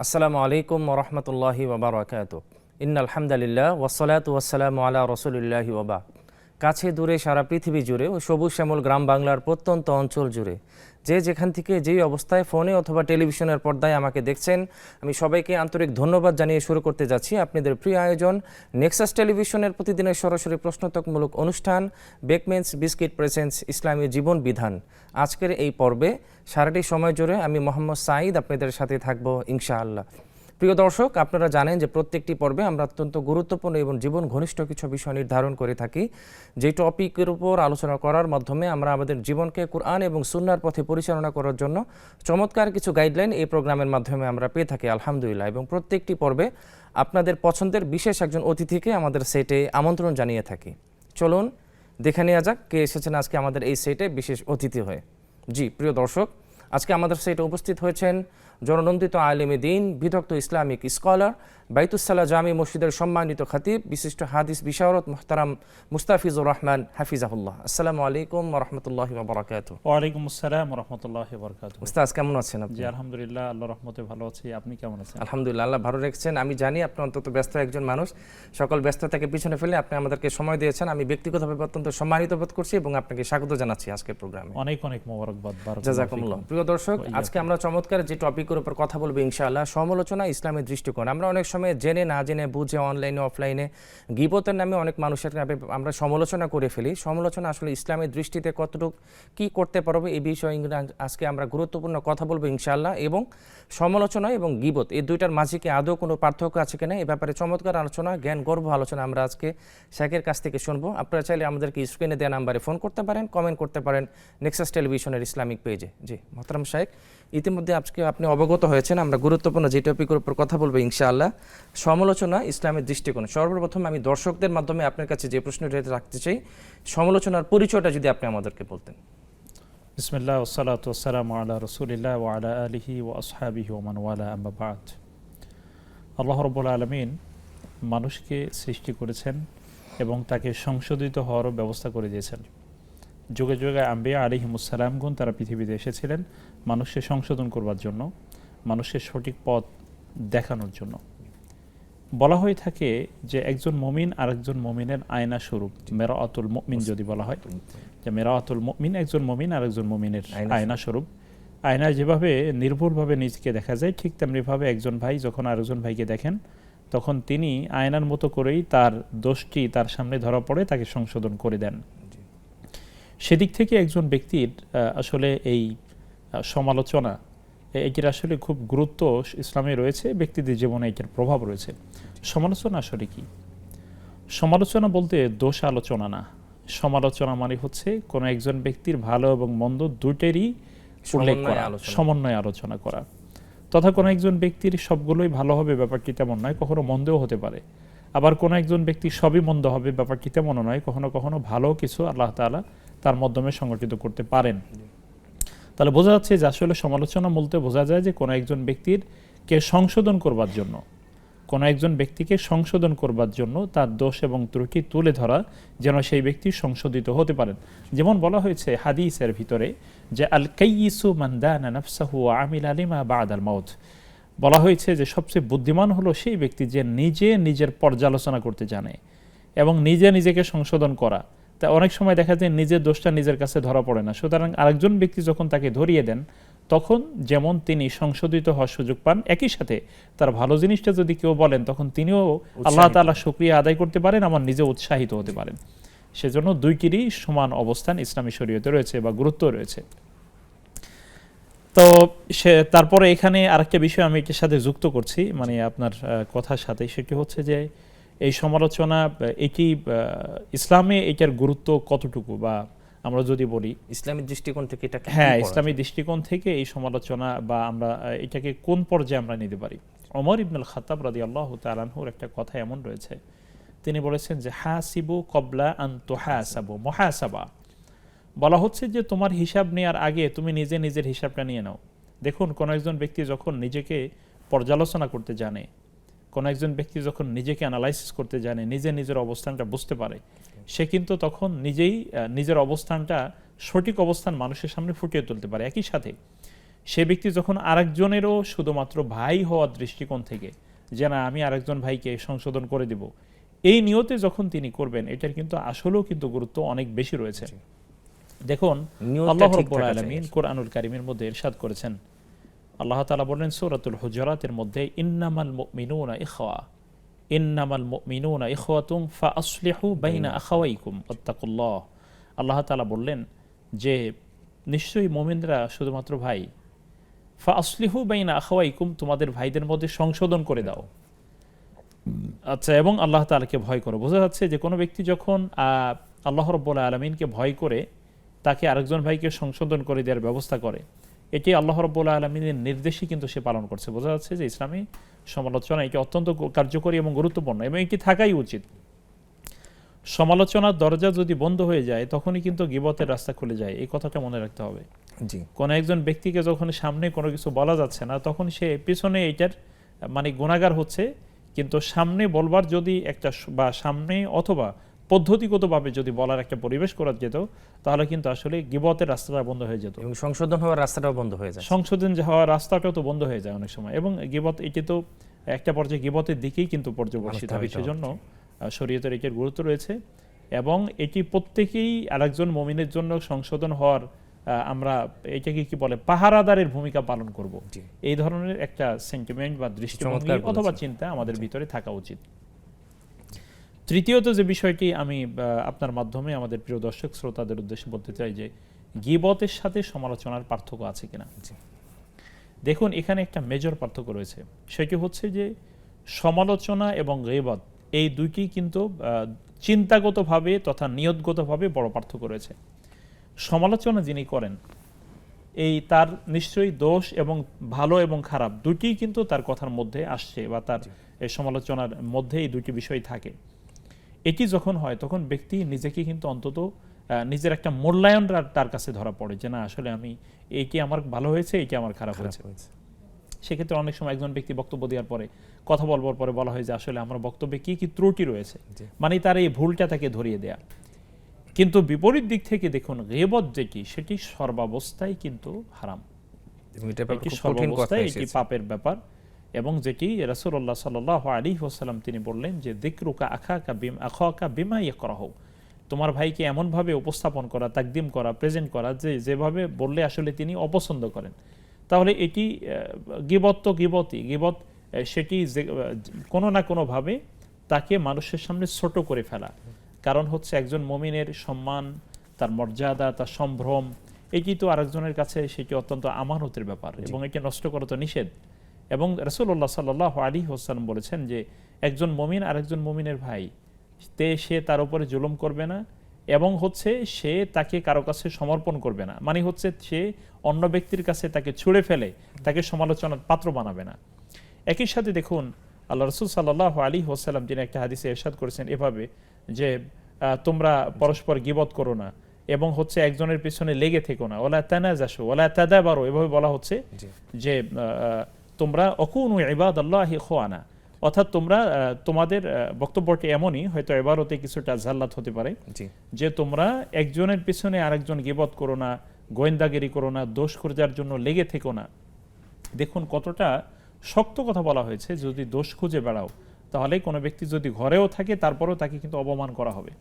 আসসালামু আলাইকুম ওরহমতুল্লাহি ওবারাকাতুহু। ইন্নাল হামদুলিল্লাহ ওয়াসসালাতু ওয়াসসালামু আলা রাসূলিল্লাহি ওয়া বা'দ। কাছে দূরে সারা পৃথিবী জুড়ে ও সবুজ শ্যামল গ্রাম বাংলার প্রত্যন্ত অঞ্চল জুড়ে যে যেখান থেকে যেই অবস্থায় ফোনে অথবা টেলিভিশনের পর্দায় আমাকে দেখছেন, আমি সবাইকে আন্তরিক ধন্যবাদ জানিয়ে শুরু করতে যাচ্ছি আপনাদের প্রিয় আয়োজন নেক্সাস টেলিভিশনের প্রতিদিনের সরাসরি প্রশ্নোত্তরমূলক অনুষ্ঠান বেকমেন্স বিস্কিট প্রেজেন্টস ইসলামী জীবন বিধান। আজকের এই পর্বে সারাটি সময় জুড়ে আমি মোহাম্মদ সাঈদ আপনাদের সাথে থাকবো ইনশাআল্লাহ। প্রিয় দর্শক, আপনারা জানেন যে প্রত্যেকটি পর্বে আমরা অত্যন্ত গুরুত্বপূর্ণ এবং জীবন ঘনিষ্ঠ কিছু বিষয় নির্ধারণ করে থাকি, যে টপিকের উপর আলোচনা করার মাধ্যমে আমরা আমাদের জীবনকে কুরআন এবং সুন্নাহর পথে পরিচালনা করার জন্য চমৎকার কিছু গাইডলাইন এই প্রোগ্রামের মাধ্যমে আমরা পেয়ে থাকি আলহামদুলিল্লাহ। এবং প্রত্যেকটি পর্বে আপনাদের পছন্দের বিশেষ একজন অতিথিকে আমাদের সেটে আমন্ত্রণ জানিয়ে থাকি। চলুন দেখে নেওয়া যাক কে এসেছেন আজকে আমাদের এই সেটে বিশেষ অতিথি হয়ে। জি প্রিয় দর্শক, আজকে আমাদের সেটে উপস্থিত হয়েছেন জননন্দিত আলেমে দ্বীন, বিদগ্ধ ইসলামিক স্কলার, বাইতুসাল্লাহ জামি মসজিদের সম্মানিত খতিব, বিশিষ্ট হাদিস বিশারদ মুহতারাম মুস্তাফিজুর রহমান হাফিজাহুল্লাহ। আসসালামু আলাইকুম ওয়া রাহমাতুল্লাহি ওয়া বারাকাতুহু। ওয়া আলাইকুম আসসালাম ওয়া রাহমাতুল্লাহি ওয়া বারাকাতুহু। উস্তাদ কেমন আছেন আপনি? জি আলহামদুলিল্লাহ, আল্লাহর রহমতে ভালো আছি। আপনি কেমন আছেন? আলহামদুলিল্লাহ, আল্লাহ ভালো রেখেছেন। আমি জানি আপনি অত্যন্ত ব্যস্ত একজন মানুষ, সকল ব্যস্ততাকে পিছনে ফেলে আপনি আমাদেরকে সময় দিয়েছেন। আমি ব্যক্তিগতভাবে অত্যন্ত সম্মানিত বোধ করছি এবং আপনাকে স্বাগত জানাচ্ছি আজকের প্রোগ্রামে। অনেক অনেক মোবারকবাদ। জাযাকুমুল্লাহ। প্রিয় দর্শক, আজকে আমরা চমৎকার যে টপিকের উপর কথা বলবো ইনশাআল্লাহ, সমালোচনা ইসলামের দৃষ্টিকোণ। আমরা অনেক সময় জেনে না জেনে বুঝে অনলাইনে অফলাইনে গীবতের নামে অনেক মানুষের আমরা সমালোচনা করে ফেলি। সমালোচনা আসলে ইসলামের দৃষ্টিতে কতটুকু কি করতে পারবে এই বিষয়ে আজকে আমরা গুরুত্বপূর্ণ কথা বলবো ইনশাআল্লাহ। এবং সমালোচনা এবং গীবত এই দুইটার মাঝে কি আদৌ কোনো পার্থক্য আছে কিনা এ ব্যাপারে চমৎকার আলোচনা, জ্ঞান গর্ভ আলোচনা আমরা আজকে শেখের কাছ থেকে শুনবো। আপনারা চাইলে আমাদেরকে স্ক্রিনে দেওয়া নাম্বারে ফোন করতে পারেন, কমেন্ট করতে পারেন নেক্সাস টেলিভিশনের ইসলামিক পেজে। জি মোহতারাম শাইখ, ইতিমধ্যে আজকে আপনি অবগত হয়েছেন আমরা গুরুত্বপূর্ণ যে টপিকের উপর কথা বলবো ইনশাআল্লাহ, সমালোচনা ইসলামের দৃষ্টিকোণ। সর্বপ্রথম আমি দর্শকদের মাধ্যমে আপনার কাছে যে প্রশ্নটা রাখতে চাই, সমালোচনার পরিচয়টা যদি আপনি আমাদেরকে বলতেন। বিসমিল্লাহ ওয়াসসালাতু ওয়াসসালামু আলা রাসূলিল্লাহ ওয়া আলা আলিহি ওয়া আসহাবিহি ওয়া মান ওয়ালা, আম্মা বা'দ। আল্লাহ রাব্বুল আলামিন মানুষকে সৃষ্টি করেছেন এবং তাকে সংশোধিত হওয়ারও ব্যবস্থা করে দিয়েছেন। যুগে যুগে আম্বিয়া আলাইহিমুস সালামগণ তারা পৃথিবীতে এসেছিলেন মানুষকে সংশোধন করবার জন্য, মানুষকে সঠিক পথ দেখানোর জন্য। বলা হয়ে থাকে যে একজন মুমিন আরেকজন মুমিনের আয়না স্বরূপ, মিরাআতুল মুমিন যদি বলা হয়, যে মিরাআতুল মুমিন একজন মুমিন আরেকজন মুমিনের আয়না স্বরূপ। আয়নায় যেভাবে নির্ভুলভাবে নিজেকে দেখা যায়, ঠিক তেমনিভাবে একজন ভাই যখন আরেকজন ভাইকে দেখেন তখন তিনি আয়নার মতো করেই তার দোষটি তার সামনে ধরা পড়ে তাকে সংশোধন করে দেন। সেদিক থেকে একজন ব্যক্তির আসলে এই সমালোচনা, এটির আসলে খুব গুরুত্ব ইসলামে রয়েছে, ব্যক্তিদের জীবনে এটির প্রভাব রয়েছে। সমালোচনা আসলে কি? সমালোচনা বলতে দোষ আলোচনা না। সমালোচনা মানে হচ্ছে কোনো একজন ব্যক্তির ভালো এবং মন্দ দুটেরই উল্লেখ করা, সমন্বয়ে আলোচনা করা। তথা কোনো একজন ব্যক্তির সবগুলোই ভালো হবে ব্যাপারটি তেমন নয়, কখনো মন্দও হতে পারে। আবার কোনো একজন ব্যক্তি সবই মন্দ হবে ব্যাপারটি তেমনও নয়, কখনো কখনো ভালো কিছু আল্লাহ তাআলা তার মাধ্যমে সংগঠিত করতে পারেন। তাহলে বোঝা যাচ্ছে যে আসলে সমালোচনা বলতে বোঝা যায় যে কোনো একজন ব্যক্তির কে সংশোধন করবার জন্য, কোনো একজন ব্যক্তিকে সংশোধন করবার জন্য তার দোষ এবং ত্রুটি তুলে ধরা, যেন সেই ব্যক্তি সংশোধিত হতে পারেন। যেমন বলা হয়েছে হাদিসের ভিতরে যে আল কাইয়িসু মান দানা নাফসাহু ওয়া আমিলা লিমা বা'দাল মাউত। বলা হয়েছে যে সবচেয়ে বুদ্ধিমান হলো সেই ব্যক্তি যে নিজে নিজের পর্যালোচনা করতে জানে এবং নিজে নিজেকে সংশোধন করা। তা অনেক সময় দেখা যায় নিজের দোষটা নিজের কাছে ধরা পড়ে না, সুতরাং আরেকজন ব্যক্তি যখন তাকে ধরিয়ে দেন তখন যেমন তিনি সংশোধিত হওয়ার সুযোগ পান, একই সাথে তার ভালো জিনিসটা যদি কেউ বলেন তখন তিনিও আল্লাহ তাআলা শুকরিয়া আদায় করতে পারেন, আমার নিজে উৎসাহিত হতে পারেন। সেজন্য দুইটিরই সমান অবস্থান ইসলামী শরীয়তে রয়েছে বা গুরুত্ব রয়েছে। তো তারপরে এখানে আরেকটা বিষয় আমি এটার সাথে যুক্ত করছি, মানে আপনার কথার সাথে, সেটি হচ্ছে যে এই সমালোচনা এটি ইসলামে এটার গুরুত্ব কতটুকু, বা আমরা যদি বলি ইসলামের দৃষ্টিকোণ থেকে এটা হ্যাঁ ইসলামী দৃষ্টিকোণ থেকে এই সমালোচনা বা আমরা এটাকে কোন পর্যায়ে আমরা নিতে পারি। ওমর ইবনুল খাত্তাব রাদিয়াল্লাহু তাআলা আনহুর একটা কথা এমন রয়েছে, তিনি বলেছেন যে হাসিবু ক্বাবলা আন তুহাসাবু। মুহাসাবা বলা হচ্ছে যে তোমার হিসাব নেওয়ার আগে তুমি নিজে নিজের হিসাবটা নিয়ে নাও। দেখুন, কোন একজন ব্যক্তি যখন নিজেকে পর্যালোচনা করতে জানে, কোন একজন ব্যক্তি যখন নিজেকে অ্যানালাইসিস করতে জানে, নিজে নিজের অবস্থানটা বুঝতে পারে, সে কিন্তু তখন নিজেই নিজের অবস্থানটা, সঠিক অবস্থান মানুষের সামনে ফুটিয়ে তুলতে পারে। একই সাথে সে ব্যক্তি যখন আরেকজনেরও শুধুমাত্র ভাই হওয়ার দৃষ্টিকোণ থেকে যে না আমি আরেকজন ভাইকে সংশোধন করে দিব, এই নিয়তে যখন তিনি করবেন, এটার কিন্তু আসলেও কিন্তু গুরুত্ব অনেক বেশি রয়েছে। দেখুন নিয়তটা আল্লাহ ঠিক রাব্বুল থাকা আলামিন চাই। কোরআনুল কারীমের মধ্যে ইরশাদ করেছেন, আল্লাহ তাআলা বলেন সূরাতুল হুজুরাতের মধ্যে, ইন্নামাল মুমিনুনা ইখওয়া, ইন্নামাল মুমিনুনা ইখওয়াতুম ফাআসলিহু বাইনা আখাওয়াইকুম ওয়াত্তাকুল্লাহ। আল্লাহ তাআলা বললেন যে নিশ্চয়ই মুমিনরা শুধুমাত্র ভাই, ফাআসলিহু বাইনা আখাওয়াইকুম, তোমাদের ভাইদের মধ্যে সংশোধন করে দাও। আচ্ছা, এবং আল্লাহ তাআলাকে ভয় করো। বোঝা যাচ্ছে যে কোনো ব্যক্তি যখন আল্লাহ রাব্বুল আলামিনকে ভয় করে তাকে আরেকজন ভাইকে সংশোধন করে দেওয়ার ব্যবস্থা করে, এটি আল্লাহ রাব্বুল আলামিনের নির্দেশই কিন্তু সে পালন করছে। বোঝা যাচ্ছে যে ইসলামী সমালোচনা এটি অত্যন্ত কার্যকরী এবং গুরুত্বপূর্ণ, এবং এটি থাকাই উচিত। সমালোচনার দরজা যদি বন্ধ হয়ে যায় তখনই কিন্তু গীবতের রাস্তা খুলে যায়, এই কথাটা মনে রাখতে হবে। জি, কোনো একজন ব্যক্তিকে যখন সামনে কোনো কিছু বলা যাচ্ছে না, তখন সে পিছনে এটার মানে গুনাহগার হচ্ছে, কিন্তু সামনে বলবার যদি একটা বা সামনে অথবা পদ্ধতিগতভাবে যদি বলার একটা পরিবেশ করা যেত, তাহলে কিন্তু আসলে গীবতের রাস্তাটা বন্ধ হয়ে যেত, এবং সংশোধন হওয়ার রাস্তাটাও বন্ধ হয়ে যায়। সংশোধন হওয়ার রাস্তাটাও তো বন্ধ হয়ে যায় অনেক সময়। এবং গীবত এটি তো একটা পর্যায়ে গীবতের দিকেই কিন্তু পর্যবসিত হয়, সেজন্য শরীয়তের এটির গুরুত্ব রয়েছে। এবং এটি প্রত্যেকেই আরেকজন মুমিনের জন্য সংশোধন হওয়ার আমরা এটাকে কি বলে পাহারাদারের ভূমিকা পালন করব, জি। এই ধরনের একটা সেন্টিমেন্ট বা দৃষ্টিভঙ্গি চমৎকার অথবা বলেছেন। চিন্তা আমাদের ভিতরে থাকা উচিত। তৃতীয়ত যে বিষয়টি আমি আপনার মাধ্যমে আমাদের প্রিয় দর্শক শ্রোতাদের উদ্দেশ্যে বলতে চাই যে গীবতের সাথে সমালোচনার পার্থক্য আছে কিনা। জি। দেখুন এখানে একটা মেজর পার্থক্য রয়েছে, সেটি হচ্ছে যে সমালোচনা এবং গীবত এই দুইটি কিন্তু চিন্তাগতভাবে তথা নিয়তগতভাবে বড় পার্থক্য রয়েছে। সমালোচনা যিনি করেন এই তার নিশ্চয়ই দোষ এবং ভালো এবং খারাপ দুটিই কিন্তু তার কথার মধ্যে আসছে, বা তার এই সমালোচনার মধ্যে এই দুটি বিষয় থাকে। এটি যখন হয় তখন ব্যক্তি নিজেকে কিন্তু অন্তত নিজের একটা মূল্যায়ন তার কাছে ধরা পড়ে যে না আসলে আমি এইটি আমার ভালো হয়েছে, এইটি আমার খারাপ হয়েছে। সেক্ষেত্রে অনেক সময় একজন ব্যক্তি বক্তব্য দেওয়ার পরে কথা বলবার পরে বলা হয় যে আসলে আমার বক্তব্যে কি কি ত্রুটি রয়েছে, মানে তার এই ভুলটা তাকে ধরিয়ে দেয়া। কিন্তু বিপরীত দিক থেকে দেখুন গীবত যেটি সেটি সর্বাবস্থায় কিন্তু হারাম, এটি সর্বাবস্থায় এটি পাপের ব্যাপার। এবং যেটি রাসূলুল্লাহ সাল্লাল্লাহু আলাইহি ওয়াসাল্লাম তিনি বললেন যে যিকরুকা আখাকা বিমা ইয়াকরাহু, তোমার ভাইকে এমনভাবে উপস্থাপন করা, তাকদিম করা, প্রেজেন্ট করা যে যেভাবে বললে আসলে তিনি অপছন্দ করেন। তাহলে এটি গীবত তো গীবতই, গীবত সেটি কোনো না কোনোভাবে তাকে মানুষের সামনে ছোট করে ফেলা। কারণ হচ্ছে একজন মুমিনের সম্মান, তার মর্যাদা, তার সম্ভ্রম, এটি তো আরেকজনের কাছে সেটি অত্যন্ত আমানতের ব্যাপার, এবং এটি নষ্ট করা তো নিষেধ। এবং রাসূলুল্লাহ সাল্লাল্লাহু আলাইহি ওয়াসাল্লাম বলেছেন যে একজন মুমিন আরেকজন মুমিনের ভাই, সে তার উপরে জুলুম করবে না, এবং হচ্ছে সে তাকে কারো কাছে সমর্পণ করবে না, মানে হচ্ছে সে অন্য ব্যক্তির কাছে তাকে ছুঁড়ে ফেলে তাকে সমালোচনার পাত্র বানাবে না। একই সাথে দেখুন আল্লাহ রাসূল সাল্লাল্লাহু আলাইহি ওয়াসাল্লাম যিনি একটা হাদিসে ইরশাদ করেছেন এভাবে যে তোমরা পরস্পর গীবত করো না, এবং হচ্ছে একজনের পিছনে লেগে থেকো না, ওয়ালা তানাজাশু ওয়ালা তাদাবারু, এভাবে বলা হচ্ছে যে তোমরা অকুনু ইবাদাল্লাহি ইখওয়ানা, অর্থাৎ তোমরা তোমাদের বক্তব্যটি এমনই, হয়তো ইবারতে কিছুটা জাল্লাত হতে পারে, যে তোমরা একজনের পিছনে আরেকজন গীবত করো না, গোয়েন্দাগিরি করো না, দোষ খোঁজার জন্য লেগে থেকো না। দেখুন কতটা শক্ত কথা বলা হয়েছে, যদি দোষ খুঁজে বেড়াও তাহলে কোনো ব্যক্তি যদি ঘরেও থাকে তারপরেও তাকে কিন্তু অপমান করা হবে।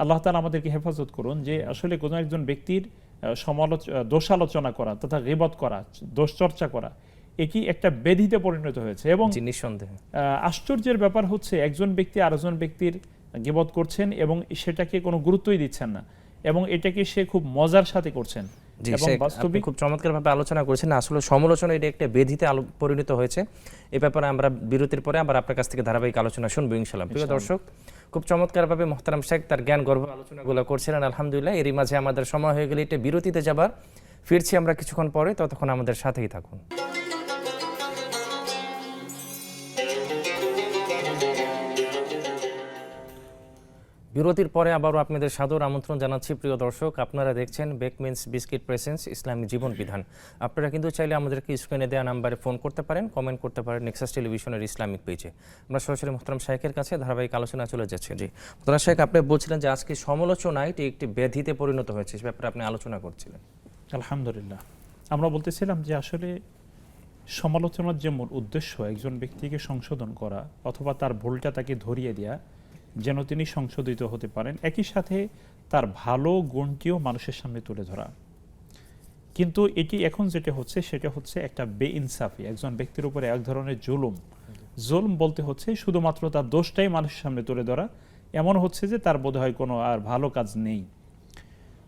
আল্লাহ তাআলা আমাদেরকে হেফাজত করুন যে আসলে কোনো একজন ব্যক্তির দোষালোচনা করা তথা গীবত করা, দোষ চর্চা করা, এটি একটা ব্যাধিতে পরিণত হয়েছে। এবং আশ্চর্যের ব্যাপার হচ্ছে একজন ব্যক্তি আরেকজন ব্যক্তির গীবত করছেন এবং সেটাকে কোনো গুরুত্বই দিচ্ছেন না, এবং এটাকে সে খুব মজার সাথে করছেন। এবং বাস্তবিক খুব চমৎকারভাবে আলোচনা করেছেন। আসলে সমালোচনা এটা একটা ব্যাধিতে পরিণত হয়েছে। এই ব্যাপারে আমরা বিরতির পরে আবার আপনার কাছ থেকে ধারাবাহিক আলোচনা শুনবো ইনশাআল্লাহ। প্রিয় দর্শক, খুব চমৎকারভাবে মোহতারাম শেখ তার জ্ঞান গর্ভ আলোচনাগুলো করছিলেন আলহামদুলিল্লাহ। এরই মাঝে আমাদের সময় হয়ে গেলে এটা বিরতিতে যাবার, ফিরছি আমরা কিছুক্ষণ পরে, ততক্ষণ আমাদের সাথেই থাকুন। বিরতির পরে আবারও আপনাদের সাদর আমন্ত্রণ জানাচ্ছি। প্রিয় দর্শক, আপনারা দেখছেন বেকমেন্স বিস্কিট প্রেসেন্স ইসলামী জীবন বিধান। আপনারা কিন্তু চাইলে আমাদেরকে স্ক্রিনে দেওয়া নাম্বারে ফোন করতে পারেন, কমেন্ট করতে পারেন নেক্সাস টেলিভিশনের ইসলামিক পেজে। আমরা সরাসরি মোহতারাম শাইখের কাছে ধারাবাহিক আলোচনা চলে যাচ্ছে। জি মোহতারাম শাইখ, আপনি বলছিলেন যে আজকে সমালোচনা এটি একটি ব্যাধিতে পরিণত হয়েছে, সে ব্যাপারে আপনি আলোচনা করছিলেন। আলহামদুলিল্লাহ, আমরা বলতেছিলাম যে আসলে সমালোচনার যে মূল উদ্দেশ্য একজন ব্যক্তিকে সংশোধন করা অথবা তার ভুলটা তাকে ধরিয়ে দেওয়া যেন তিনি সংশোধিত হতে পারেন, একই সাথে তার ভালো গুণটিও মানুষের সামনে তুলে ধরা। কিন্তু এটি এখন যেটা হচ্ছে সেটা হচ্ছে একটা বেইনসাফি, একজন ব্যক্তির উপরে এক ধরনের জুলুম বলতে হচ্ছে শুধুমাত্র তার দোষটাই মানুষের সামনে তুলে ধরা, এমন হচ্ছে যে তার বোধহয় কোনো আর ভালো কাজ নেই।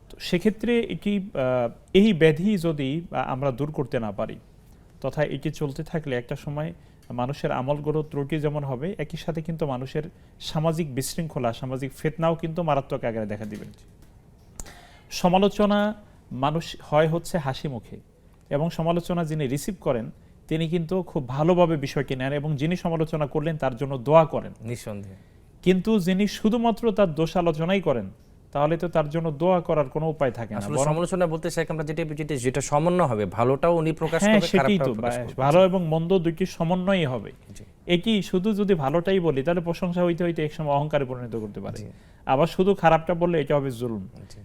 তো সেক্ষেত্রে এটি এই ব্যাধি যদি আমরা দূর করতে না পারি তথা এটি চলতে থাকলে একটা সময় মানুষের আমলগত ত্রুটি যেমন হবে, একই সাথে কিন্তু মানুষের সামাজিক বিশৃঙ্খলা, সামাজিক ফিতনাও কিন্তু মারাত্মক আকারে দেখা দিবে। সমালোচনা মানুষ হয় হচ্ছে হাসি মুখে, এবং সমালোচনা যিনি রিসিভ করেন তিনি কিন্তু খুব ভালোভাবে বিষয়টি নেন এবং যিনি সমালোচনা করলেন তার জন্য দোয়া করেন নিঃসন্দেহে। কিন্তু যিনি শুধুমাত্র তার দোষ আলোচনাই করেন তাহলে তো তার জন্য দোয়া করার কোনো উপায় থাকে না। আসলে সমালোচনা বলতে চাই আমরা যেটা সমন্বয় হবে, ভালোটাও উনি প্রকাশ করবে, সেটাই তো, খারাপটাও প্রকাশ করবে। ভালো এবং মন্দ দুইটি সমন্বয়ই হবে। এটি শুধু যদি ভালোটাই বলি তাহলে প্রশংসা হইতে হইতে একসময় অহংকারে পরিণত করতে পারে, আবার শুধু খারাপটা বললে এটা হবে জুলুম।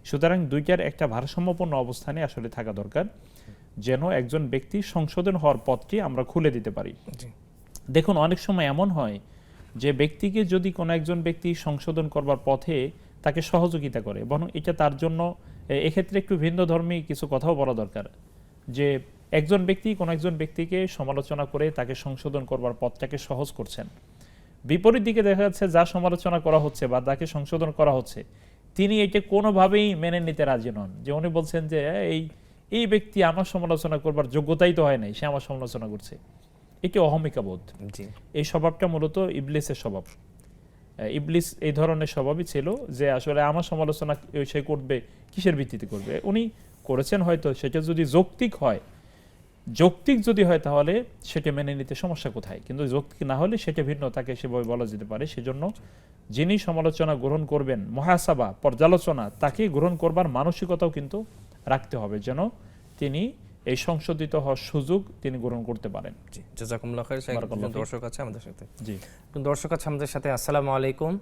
সুতরাং দুইটার একটা ভারসাম্যপূর্ণ অবস্থানে আসলে থাকা দরকার, যেন একজন ব্যক্তি সংশোধন হওয়ার পথটি আমরা খুলে দিতে পারি। দেখুন, অনেক সময় এমন হয় যে ব্যক্তিকে যদি কোনো একজন ব্যক্তি সংশোধন করবার পথে তাকে সহযোগিতা করে, বরং এটা তার জন্য এক্ষেত্রে একটু ভিন্ন ধর্মী কিছু কথাও বলা দরকার, যে একজন ব্যক্তি কোনো একজন ব্যক্তিকে সমালোচনা করে তাকে সংশোধন করবার পথটাকে সহজ করছেন, বিপরীত দিকে দেখা যাচ্ছে যা সমালোচনা করা হচ্ছে বা তাকে সংশোধন করা হচ্ছে তিনি এটা কোনোভাবেই মেনে নিতে রাজি নন, যে উনি বলছেন যে এই ব্যক্তি আমার সমালোচনা করবার যোগ্যতাই তো হয় নাই, সে আমার সমালোচনা করছে। এটি অহমিকা বোধ। এই স্বভাবটা মূলত ইবলিসের স্বভাব। ইবলিস এই ধরনের স্বভাবই ছিল যে আসলে আমার সমালোচনা সে করবে কিসের ভিত্তিতে করবে, উনি করেছেন হয়তো সেটা যদি যৌক্তিক যদি হয় তাহলে সেটা মেনে নিতে সমস্যা কোথায়, কিন্তু যৌক্তিক না হলে সেটা ভিন্ন, তাকে সেভাবে বলা যেতে পারে। সেজন্য যিনি সমালোচনা গ্রহণ করবেন, মুহাসাবা পর্যালোচনা তাকে গ্রহণ করবার মানসিকতাও কিন্তু রাখতে হবে, যেন তিনি এই সংশোধিত হওয়ার সুযোগ তিনি গ্রহণ করতে পারেন। জি, জাযাকুমুল্লাহ খাইর। দর্শক আছে আমাদের সাথে। জি, দর্শক আছে আমাদের সাথে। আসসালামু আলাইকুম।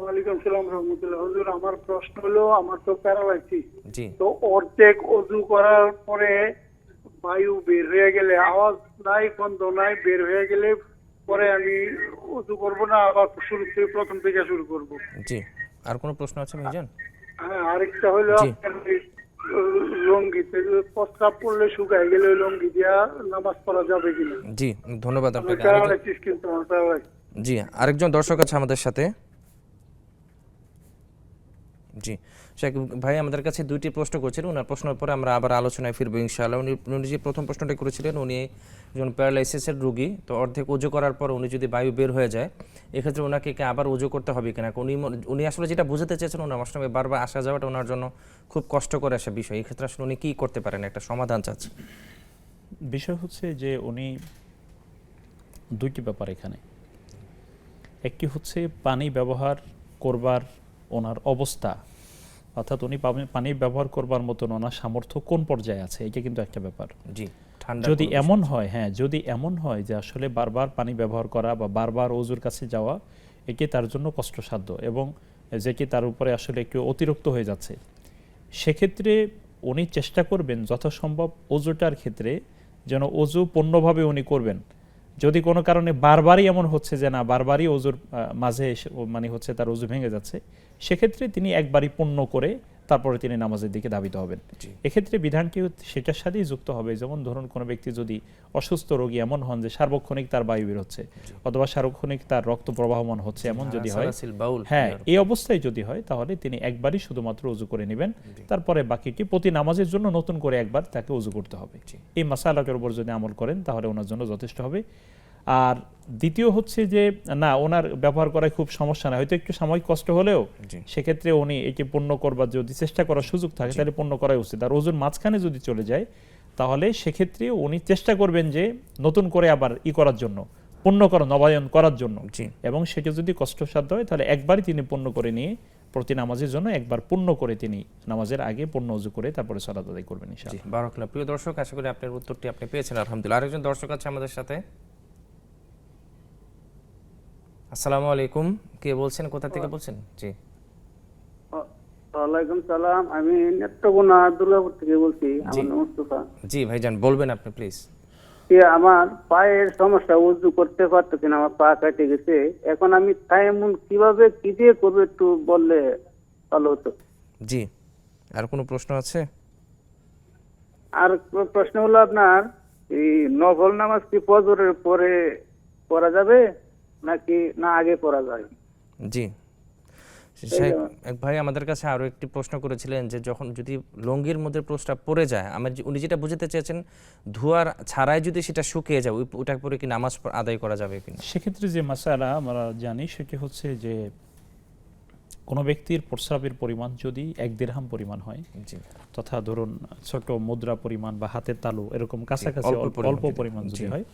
ওয়ালাইকুম সালাম রাহমাতুল্লাহ। হুজুর, আমার প্রশ্ন হলো, আমার তো প্যারালাইসিস, জি, তো অর্ধেক ওযু করার পরে বায়ু বের হয়ে গেলে, আওয়াজ নাই, বন্ধ নাই, বের হয়ে গেলে পরে আমি ওযু করব না, আবার শুরু থেকে প্রথম থেকে শুরু করব? জি, আর কোনো প্রশ্ন আছে ভাইজান? হ্যাঁ, আরেকটা হলো জি। লঙ্গিতে প্রস্রাব করলে শুকায় গেলে ওই লঙ্গি দিয়া নামাজ পড়া যাবে কিনা? জি, ধন্যবাদ আপনাকে। প্যারালাইসিস, কিন্তু আমার প্যারালাইসিস। জি, আরেকজন দর্শক আছে আমাদের সাথে। জি, শেখ ভাই আমাদের কাছে দুইটি প্রশ্ন করেছিলেন, ওনার প্রশ্নের পরে আমরা আবার আলোচনায় ফিরবো ইনশাআল্লাহ। উনি যে প্রথম প্রশ্নটা করেছিলেন, উনি একজন প্যারালাইসিসের রোগী, তো অর্ধেক ওযু করার পর উনি যদি বায়ু বের হয়ে যায় এক্ষেত্রে ওনাকে কি আবার ওযু করতে হবে কিনা? উনি আসলে যেটা বুঝাতে চেয়েছেন, ওনার মাসনামে বারবার আসা যাওয়াটা ওনার জন্য খুব কষ্টকর একটা বিষয়। এই ক্ষেত্রে আসলে উনি কি করতে পারেন, একটা সমাধান চাচ্ছেন। বিষয় হচ্ছে যে উনি দুইটি ব্যাপার এখানে, একটি হচ্ছে পানি ব্যবহার করবার ওনার অবস্থা, অর্থাৎ উনি পানি ব্যবহার করবার মতন ওনার সামর্থ্য কোন পর্যায়ে আছে, এটা কিন্তু একটা ব্যাপার। জি, ঠান্ডা যদি এমন হয়, যদি এমন হয় যে আসলে বারবার পানি ব্যবহার করা বা বারবার ওযুর কাছে যাওয়া এটি তার জন্য কষ্টসাধ্য এবং যেটি তার উপরে আসলে একটু অতিরিক্ত হয়ে যাচ্ছে, সেক্ষেত্রে উনি চেষ্টা করবেন যথাসম্ভব ওযুটার ক্ষেত্রে যেন ওযু পূর্ণভাবে উনি করবেন। যদি কোনো কারণে বারবারই এমন হচ্ছে যে না, বারবারই ওযুর মাঝে মানে হচ্ছে তার ওযু ভেঙে যাচ্ছে, সেক্ষেত্রে তিনি একবারই পূর্ণ করে তারপরে তিনি নামাজের দিকে ধাবিত হবেন। এক্ষেত্রে বিধানটি সেটার সাথেই যুক্ত হবে, যেমন ধরুন কোনো ব্যক্তি যদি অসুস্থ রোগী এমন হন যে সার্বক্ষণিক তার বায়ু বের হচ্ছে অথবা সার্বক্ষণিক তার রক্ত প্রবাহমান হচ্ছে, এমন যদি হয়, হ্যাঁ, এই অবস্থায় যদি হয় তাহলে তিনি একবারই শুধুমাত্র ওযু করে নেবেন, তারপরে বাকিটি প্রতি নামাজের জন্য নতুন করে একবার তাকে ওযু করতে হবে। এই মাসালাটার উপর যদি আমল করেন তাহলে ওনার জন্য যথেষ্ট হবে। আর দ্বিতীয় হচ্ছে যে না, ওনার ব্যবহার করায় খুব সমস্যা না, হয়তো একটু সাময়িক কষ্ট হলেও সেক্ষেত্রে উনি এটি পূর্ণ করবার যদি চেষ্টা করার সুযোগ থাকে তাহলে পূর্ণ করাই উচিত। আর ওযুর মাঝখানে যদি চলে যায় তাহলে সেক্ষেত্রে উনি চেষ্টা করবেন যে নতুন করে আবার করার জন্য, পূর্ণ করা, নবায়ন করার জন্য, এবং সেটা যদি কষ্টসাধ্য হয় তাহলে একবারই তিনি পূর্ণ করে নিয়ে প্রতি নামাজের জন্য একবার পূর্ণ করে তিনি নামাজের আগে পূর্ণ ওযু করে তারপরে সালাত আদায় করবেন ইনশাআল্লাহ। বারাকাল্লাহ। প্রিয় দর্শক, আশা করি আপনার উত্তরটি আপনি পেয়েছেন আলহামদুলিল্লাহ। আরেকজন দর্শক আছে আমাদের সাথে। আসসালামু আলাইকুম, কে বলছেন, কোথা থেকে বলছেন? জি, ওয়ালাইকুম সালাম। আমি নেত্রকোনা দুর্গাপুর থেকে বলছি। আমার নাম মুস্তাফা। জি ভাইজান বলবেন আপনি প্লিজ। আমার পায়ের সমস্যা, উজু করতে পারতেছি না, আমার পা কেটে গেছে। এখন আমি তায়াম্মুম কিভাবে কি দিয়ে করবো একটু বললে ভালো হতো। জি, আর কোনো প্রশ্ন আছে? আর প্রশ্ন হলো আপনার, এই নফল নামাজ কি ফজরের পরে পড়া যাবে নাকি না আগে পড়া যায়? জি সাহেব, এক ভাই আমাদের কাছে আরও একটি প্রশ্ন করেছিলেন যে যখন যদি লুঙ্গির মধ্যে প্রস্রাব পড়ে যায়, উনি যেটা বুঝতে চেয়েছেন ধোয়ার ছাড়াই যদি সেটা শুকিয়ে যায় ওটা পরে কি নামাজ আদায় করা যাবে কিনা। সেক্ষেত্রে যে মাসালা আমরা জানি সেটি হচ্ছে যে কোনো ব্যক্তির প্রস্রাবের পরিমাণ যদি 1 দিরহাম পরিমাণ হয়, তথা ধরুন ছোট মুদ্রা পরিমাণ বা হাতের তালু এরকম কাছাকাছি অল্প পরিমাণ যদি হয়,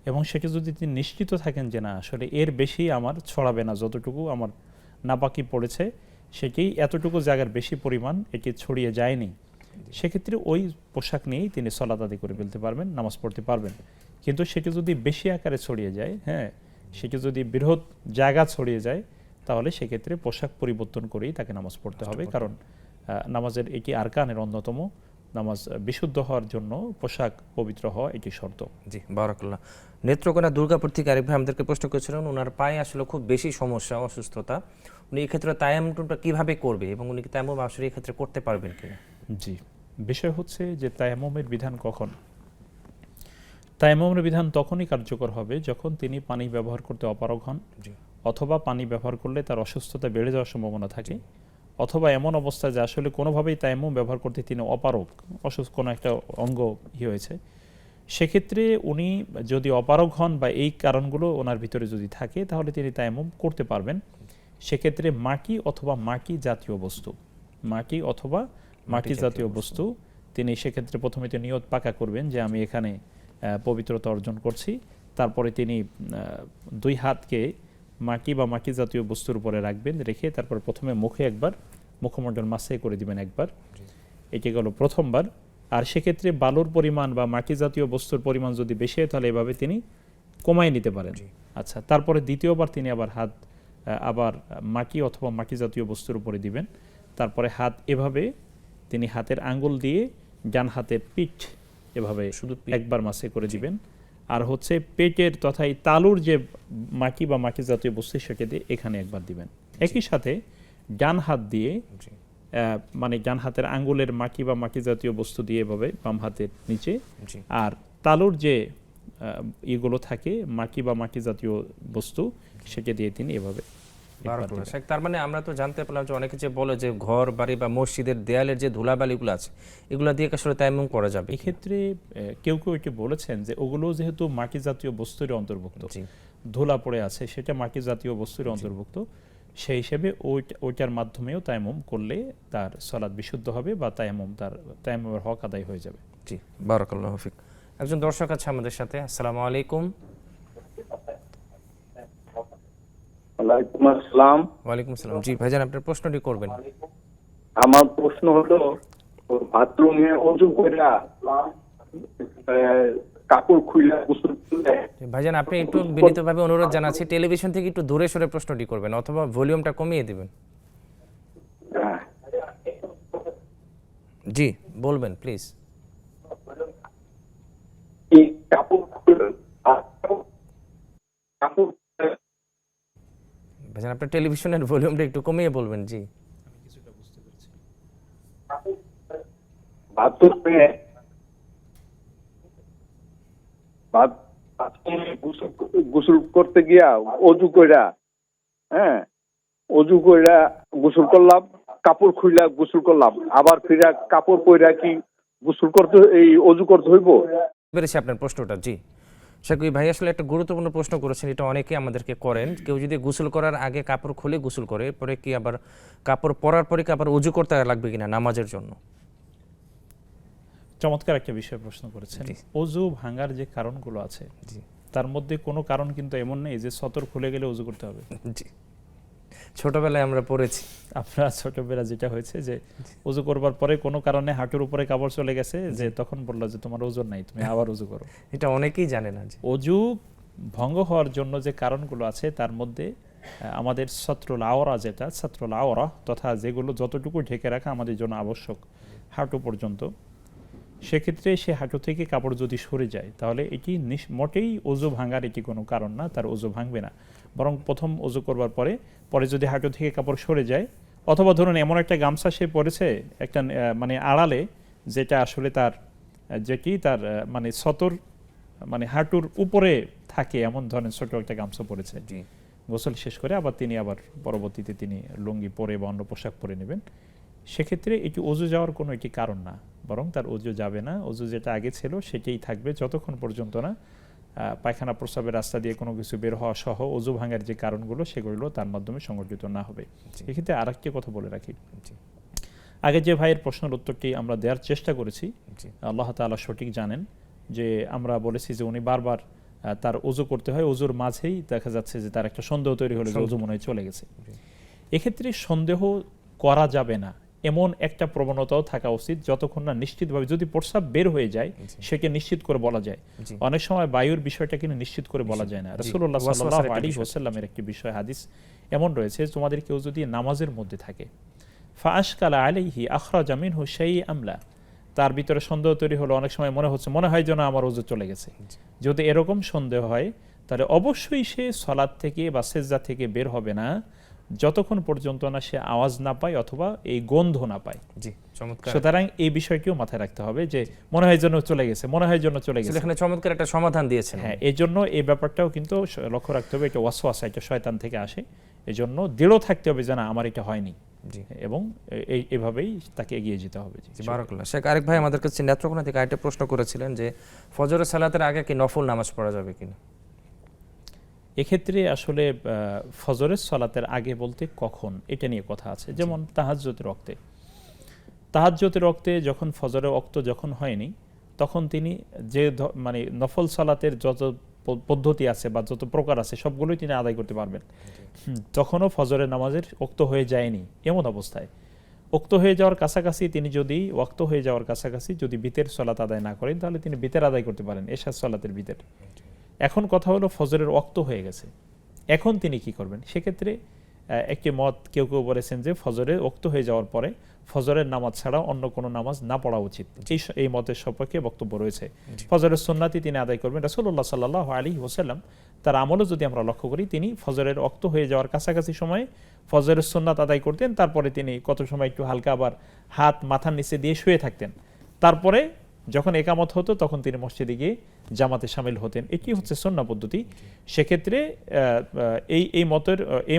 এবং সেটা যদি তিনি নিশ্চিত থাকেন যে না আসলে এর বেশি আমার ছড়াবে না, যতটুকু আমার নাপাকি পড়েছে সেটি এতটুকু জায়গার বেশি পরিমাণ এটি ছড়িয়ে যায়নি, সেক্ষেত্রে ওই পোশাক নিয়েই তিনি সালাত আদায় করে ফেলতে পারবেন, নামাজ পড়তে পারবেন। কিন্তু সেটি যদি বেশি আকারে ছড়িয়ে যায়, হ্যাঁ, সেটি যদি বৃহৎ জায়গা ছড়িয়ে যায়, তাহলে সেক্ষেত্রে পোশাক পরিবর্তন করেই তাকে নামাজ পড়তে হবে, কারণ নামাজের এটি আরকানের অন্যতম। নামাজ বিশুদ্ধ হওয়ার জন্য পোশাক পবিত্র হওয়া এটি শর্ত। জি বারাকাল্লাহ। নেত্রকোনা দুর্গাপুর থেকে আরেক ভাই আমাদেরকে প্রশ্ন করেছিলেন, ওনার পায়ে আসলে খুব বেশি সমস্যা, অসুস্থতা, উনি এক্ষেত্রে তায়াম্মুমটা কিভাবে করবে এবং উনি কি তায়াম্মুম আসলে এক্ষেত্রে করতে পারবেন কিনা। জি, বিষয় হচ্ছে যে তায়াম্মুমের বিধান কখন? তায়াম্মুমের বিধান তখনই কার্যকর হবে যখন তিনি পানি ব্যবহার করতে অপারগ হন, অথবা পানি ব্যবহার করলে তার অসুস্থতা বেড়ে যাওয়ার সম্ভাবনা থাকে, অথবা এমন অবস্থা যে আসলে কোনোভাবেই তায়াম্মুম ব্যবহার করতে তিনি অপারগ, অসুস্থ কোনো একটা অঙ্গ হয়েছে, সেক্ষেত্রে উনি যদি অপারগ হন বা এই কারণগুলো ওনার ভিতরে যদি থাকে, তাহলে তিনি তায়াম্মুম করতে পারবেন। সেক্ষেত্রে মাটি অথবা মাটি জাতীয় বস্তু, মাটি অথবা মাটি জাতীয় বস্তু তিনি সেক্ষেত্রে প্রথমে তো নিয়ত পাকা করবেন যে আমি এখানে পবিত্রতা অর্জন করছি। তারপরে তিনি 2 হাতকে মাটি বা মাটি জাতীয় বস্তুর উপরে রাখবেন, রেখে তারপর প্রথমে মুখে একবার মুখমণ্ডল মাসাই করে দিবেন একবার, এটি গেল প্রথমবার। আর সেক্ষেত্রে বালুর পরিমাণ বা মাটি জাতীয় বস্তুর পরিমাণ যদি বেশি হয়, তাহলে এভাবে তিনি কমায় নিতে পারেন। আচ্ছা, তারপরে দ্বিতীয়বার তিনি আবার হাত আবার মাটি অথবা মাটি জাতীয় বস্তুর উপরে দিবেন। তারপরে হাত এভাবে তিনি হাতের আঙ্গুল দিয়ে ডান হাতের পিঠ এভাবে শুধু একবার মাসে করে দিবেন। আর হচ্ছে পেটের তথা এই তালুর যে মাটি বা মাটি জাতীয় বস্তু সেটা দিয়ে এখানে একবার দিবেন। একই সাথে ডান হাত দিয়ে মানে ডান হাতের আঙ্গুলের মাটি বা মাটি জাতীয় বস্তু দিয়ে এভাবে বাম হাতের নিচে, আর তালুর যে এগুলো থাকে মাটি বা মাটি জাতীয় বস্তু সেটা দিয়ে তিনি এভাবে। তার মানে আমরা তো জানতে পারলাম যে অনেকে যে বলে যে ঘর বাড়ি বা মসজিদের দেয়ালের যে ধুলাবালিগুলো আছে এগুলো দিয়ে আসলে তায়াম্মুম করা যাবে। এক্ষেত্রে কেউ কেউ এটি বলেছেন যে ওগুলো যেহেতু মাটি জাতীয় বস্তুর অন্তর্ভুক্ত, ধুলা পড়ে আছে সেটা মাটি জাতীয় বস্তুর অন্তর্ভুক্ত, সেই হিসেবে ওইটার মাধ্যমেও তায়াম্মুম করলে তার সালাত বিশুদ্ধ হবে বা তায়াম্মুমের হক আদায় হয়ে যাবে। জি বারাকাল্লাহু ফিক। একজন দর্শক আছে আমাদের সাথে। আসসালামু আলাইকুম। ওয়ালাইকুম আসসালাম। ওয়ালাইকুম আসসালাম। জি ভাইজান আপনার প্রশ্নটি করবেন। আমার প্রশ্ন হলো, বাথরুমে ওযু কইরা কাপড় খুলে গোসল করলে। ভাইজান আপনি একটু বিনীতভাবে অনুরোধ জানাচ্ছি টেলিভিশন থেকে একটু দূরে সরে প্রশ্নটি করবেন অথবা ভলিউমটা কমিয়ে দিবেন। জি বলবেন প্লিজ। এই কাপড় ভাইজান আপনার টেলিভিশনের ভলিউমটা একটু কমিয়ে বলবেন। জি বাথরুমে গোসল করতে গিয়া ওযু কইরা, হ্যাঁ, ওযু কইরা গোসল করলাম, কাপড় খুইলা গোসল করলাম, আবার ফিরা কাপড় পইরা কি গোসল করতে এই ওযু করতে হইব? পেরেছি আপনার প্রশ্নটা। জি শাকিব ভাই আসলে একটা গুরুত্বপূর্ণ প্রশ্ন করেছেন, এটা অনেকে আমাদেরকে করেন। কেউ যদি গোসল করার আগে কাপড় খুলে গোসল করে, পরে কি আবার কাপড় পরার পরে কি আবার ওযু করতে লাগবে কিনা নামাজের জন্য? চমৎকার একটা বিষয় প্রশ্ন করেছেন। ওযু ভাঙার যে কারণগুলো আছে তার মধ্যে কোনো কারণ কিন্তু এমন নেই যে সতর খুলে গেলে ওযু করতে হবে। জি ছোটবেলায় আমরা পড়েছি, আপনার ছোটবেলা যেটা হয়েছে যে ওযু করবার পরে কোনো কারণে হাঁটুর উপরে কাপড় চলে গেছে, যে তখন বললো যে তোমার ওযু নাই, তুমি আবার ওযু করো। এটা অনেকেই জানে না। ওযু ভঙ্গ হওয়ার জন্য যে কারণগুলো আছে তার মধ্যে আমাদের সত্রুল আওরা, যেটা সত্রুল আওরা তথা যেগুলো যতটুকু ঢেকে রাখা আমাদের জন্য আবশ্যক হাঁটু পর্যন্ত, সেক্ষেত্রে সে হাঁটু থেকে কাপড় যদি সরে যায় তাহলে এটি মোটেই অজু ভাঙার এটি কোনো কারণ না, তার অজু ভাঙবে না। বরং প্রথম অজু করবার পরে যদি হাঁটু থেকে কাপড় সরে যায়, অথবা ধরুন এমন একটা গামছা সে পরেছে একটা মানে আড়ালে, যেটা আসলে তার মানে সতর মানে হাঁটুর উপরে থাকে এমন ধরনের ছোট একটা গামছা পরেছে, গোসল শেষ করে তিনি আবার পরবর্তীতে তিনি লুঙ্গি পরে বা অন্য পোশাক পরে নেবেন, সেক্ষেত্রে এটি অজু যাওয়ার কোনো এটি কারণ না, বরং তার অজু যাবে না। অজু যেটা আগে ছিল সেটাই থাকবে যতক্ষণ পর্যন্ত না পায়খানা প্রস্রাবের রাস্তা দিয়ে কোনো কিছু বের হওয়া সহ অজু ভাঙার যে কারণগুলো সেগুলো তার মাধ্যমে সংগঠিত না হবে। এক্ষেত্রে আরেকটি কথা বলে রাখি, আগে যে ভাইয়ের প্রশ্নের উত্তরটি আমরা দেওয়ার চেষ্টা করেছি, আল্লাহ তাআলা সঠিক জানেন, যে আমরা বলেছি যে উনি বারবার তার অজু করতে হয়, অজুর মাঝেই দেখা যাচ্ছে যে তার একটা সন্দেহ তৈরি হলো যে অজু মনে হয় চলে গেছে। এক্ষেত্রে সন্দেহ করা যাবে না এমন একটা প্রবণতাও থাকা উচিত যতক্ষণ না নিশ্চিতভাবে, যদি প্রস্রাব বের হয়ে যায় সেকে নিশ্চিত করে বলা যায়। অনেক সময় বায়ুর বিষয়টা কিন্তু নিশ্চিত করে বলা যায় না। রাসূলুল্লাহ সাল্লাল্লাহু আলাইহি ওয়াসাল্লামের একটি বিষয় হাদিস এমন রয়েছে, তোমাদের কেউ যদি নামাজের মধ্যে থাকে, ফাআশকালা আলাইহি আখরাজা মিনহু শাইআম লা, তার ভিতরে সন্দেহ তৈরি হলো, অনেক সময় মনে হয় যেন আমার ওযু চলে গেছে। যদি এরকম সন্দেহ হয় তাহলে অবশ্যই সে সালাত থেকে বা সেজদা থেকে বের হবে না যতক্ষণ পর্যন্ত না সে আওয়াজ না পায় অথবা এই গন্ধ না পায়। সুতরাং এই বিষয়টিও মাথায় রাখতে হবে যে মনে হয় যেন চলে গেছে, এখানে চমৎকার একটা সমাধান দিয়েছেন। হ্যাঁ, এই জন্য এই ব্যাপারটাও কিন্তু লক্ষ্য রাখতে হবে, এটা ওয়াসওয়াসা, এটা শয়তান থেকে আসে। এই জন্য দৃঢ় থাকতে হবে যে না আমার এটা হয়নি, এবং এইভাবেই তাকে এগিয়ে যেতে হবে। বারাকাল্লাহ। শেখ আরেক ভাই আমাদের কাছে নেত্রকোনা থেকে আরেকটা প্রশ্ন করেছিলেন যে ফজরের সালাতের আগে কি নফল নামাজ পড়া যাবে কিনা? এক্ষেত্রে আসলে ফজরের সালাতের আগে বলতে কখন, এটা নিয়ে কথা আছে। যেমন তাহাজ্জুদের ওয়াক্তে যখন ফজরের ওয়াক্ত যখন হয়নি, তখন তিনি যে মানে নফল সালাতের যত পদ্ধতি আছে বা যত প্রকার আছে সবগুলোই তিনি আদায় করতে পারবেন। তখনও ফজরের নামাজের ওয়াক্ত হয়ে যায়নি, এমন অবস্থায় ওয়াক্ত হয়ে যাওয়ার কাছাকাছি তিনি যদি ওয়াক্ত হয়ে যাওয়ার কাছাকাছি যদি বিতের সালাত আদায় না করেন, তাহলে তিনি বিতের আদায় করতে পারেন, এশার সালাতের বিতের। এখন কথা হলো ফজরের ওয়াক্ত হয়ে গেছে, এখন তিনি কি করবেন? সেক্ষেত্রে একটি মত কেউ বলেছেন যে ফজরের ওয়াক্ত হয়ে যাওয়ার পরে ফজরের নামাজ ছাড়া অন্য কোনো নামাজ না পড়া উচিত, এই মতের সপক্ষে বক্তব্য রয়েছে। ফজরের সুন্নাতি তিনি আদায় করবেন। রাসূলুল্লাহ সাল্লাল্লাহু আলাইহি ওয়াসাল্লাম তার আমলও যদি আমরা লক্ষ্য করি, তিনি ফজরের ওয়াক্ত হয়ে যাওয়ার কাছাকাছি সময়ে ফজরের সুন্নাত আদায় করতেন, তারপরে তিনি কত সময় একটু হালকা আবার হাত মাথার নিচে দিয়ে শুয়ে থাকতেন, তারপরে যখন একামত হতো তখন তিনি মসজিদে গিয়ে জামাতে শামিল হতেন। এটি হচ্ছে সুন্নাহ পদ্ধতি। সেক্ষেত্রে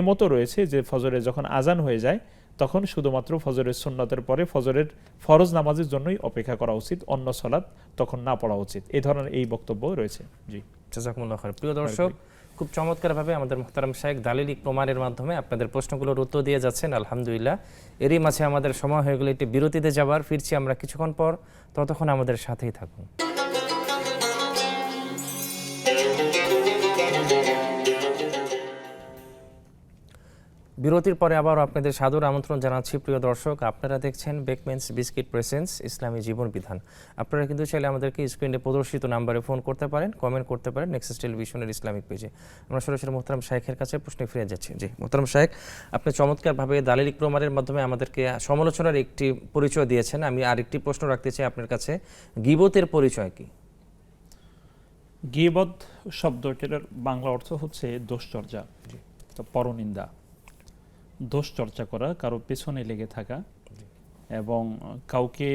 এই মতও রয়েছে যে ফজরে যখন আজান হয়ে যায় তখন শুধুমাত্র ফজরের সুন্নতের পরে ফজরের ফরজ নামাজের জন্যই অপেক্ষা করা উচিত, অন্য সালাত তখন না পড়া উচিত। এই ধরনের এই বক্তব্য রয়েছে। জি, জাযাকুমুল্লাহ খাইর। প্রিয় দর্শক, খুব চমৎকারভাবে আমাদের মুহতারাম শাইখ দালিলিক প্রমাণের মাধ্যমে আপনাদের প্রশ্নগুলোর উত্তর দিয়ে যাচ্ছেন, আলহামদুলিল্লাহ। এরই মাঝে আমাদের সময় হয়ে গেলে একটি বিরতিতে যাবার, ফিরছি আমরা কিছুক্ষণ পর, ততক্ষণ আমাদের সাথেই থাকুন। বিরতির পরে আবার আপনাদের সাদর আমন্ত্রণ জানাচ্ছি। প্রিয় দর্শক, আপনারা দেখছেন বেকমেন্স বিস্কিট প্রেজেন্স ইসলামী জীবন বিধান। আপনারা কিন্তু চাইলে আমাদেরকে স্ক্রিনে প্রদর্শিত নাম্বারে ফোন করতে পারেন, কমেন্ট করতে পারেন নেক্সাস টেলিভিশনের ইসলামিক পেজে। আমরা সরাসরি মোহতারাম শাইখের কাছে প্রশ্নে ফিরে যাচ্ছি। জি মোহতারাম শাইখ, আপনি চমৎকারভাবে দালিলিক প্রমাণের মাধ্যমে আমাদেরকে সমালোচনার একটি পরিচয় দিয়েছেন। আমি আরেকটি প্রশ্ন রাখতে চাই আপনার কাছে, গীবতের পরিচয় কি? গীবত শব্দটির বাংলা অর্থ হচ্ছে দোষচর্চা, পরনিন্দা, দোষ চর্চা করা, কারো পেছনে লেগে থাকা এবং কাউকে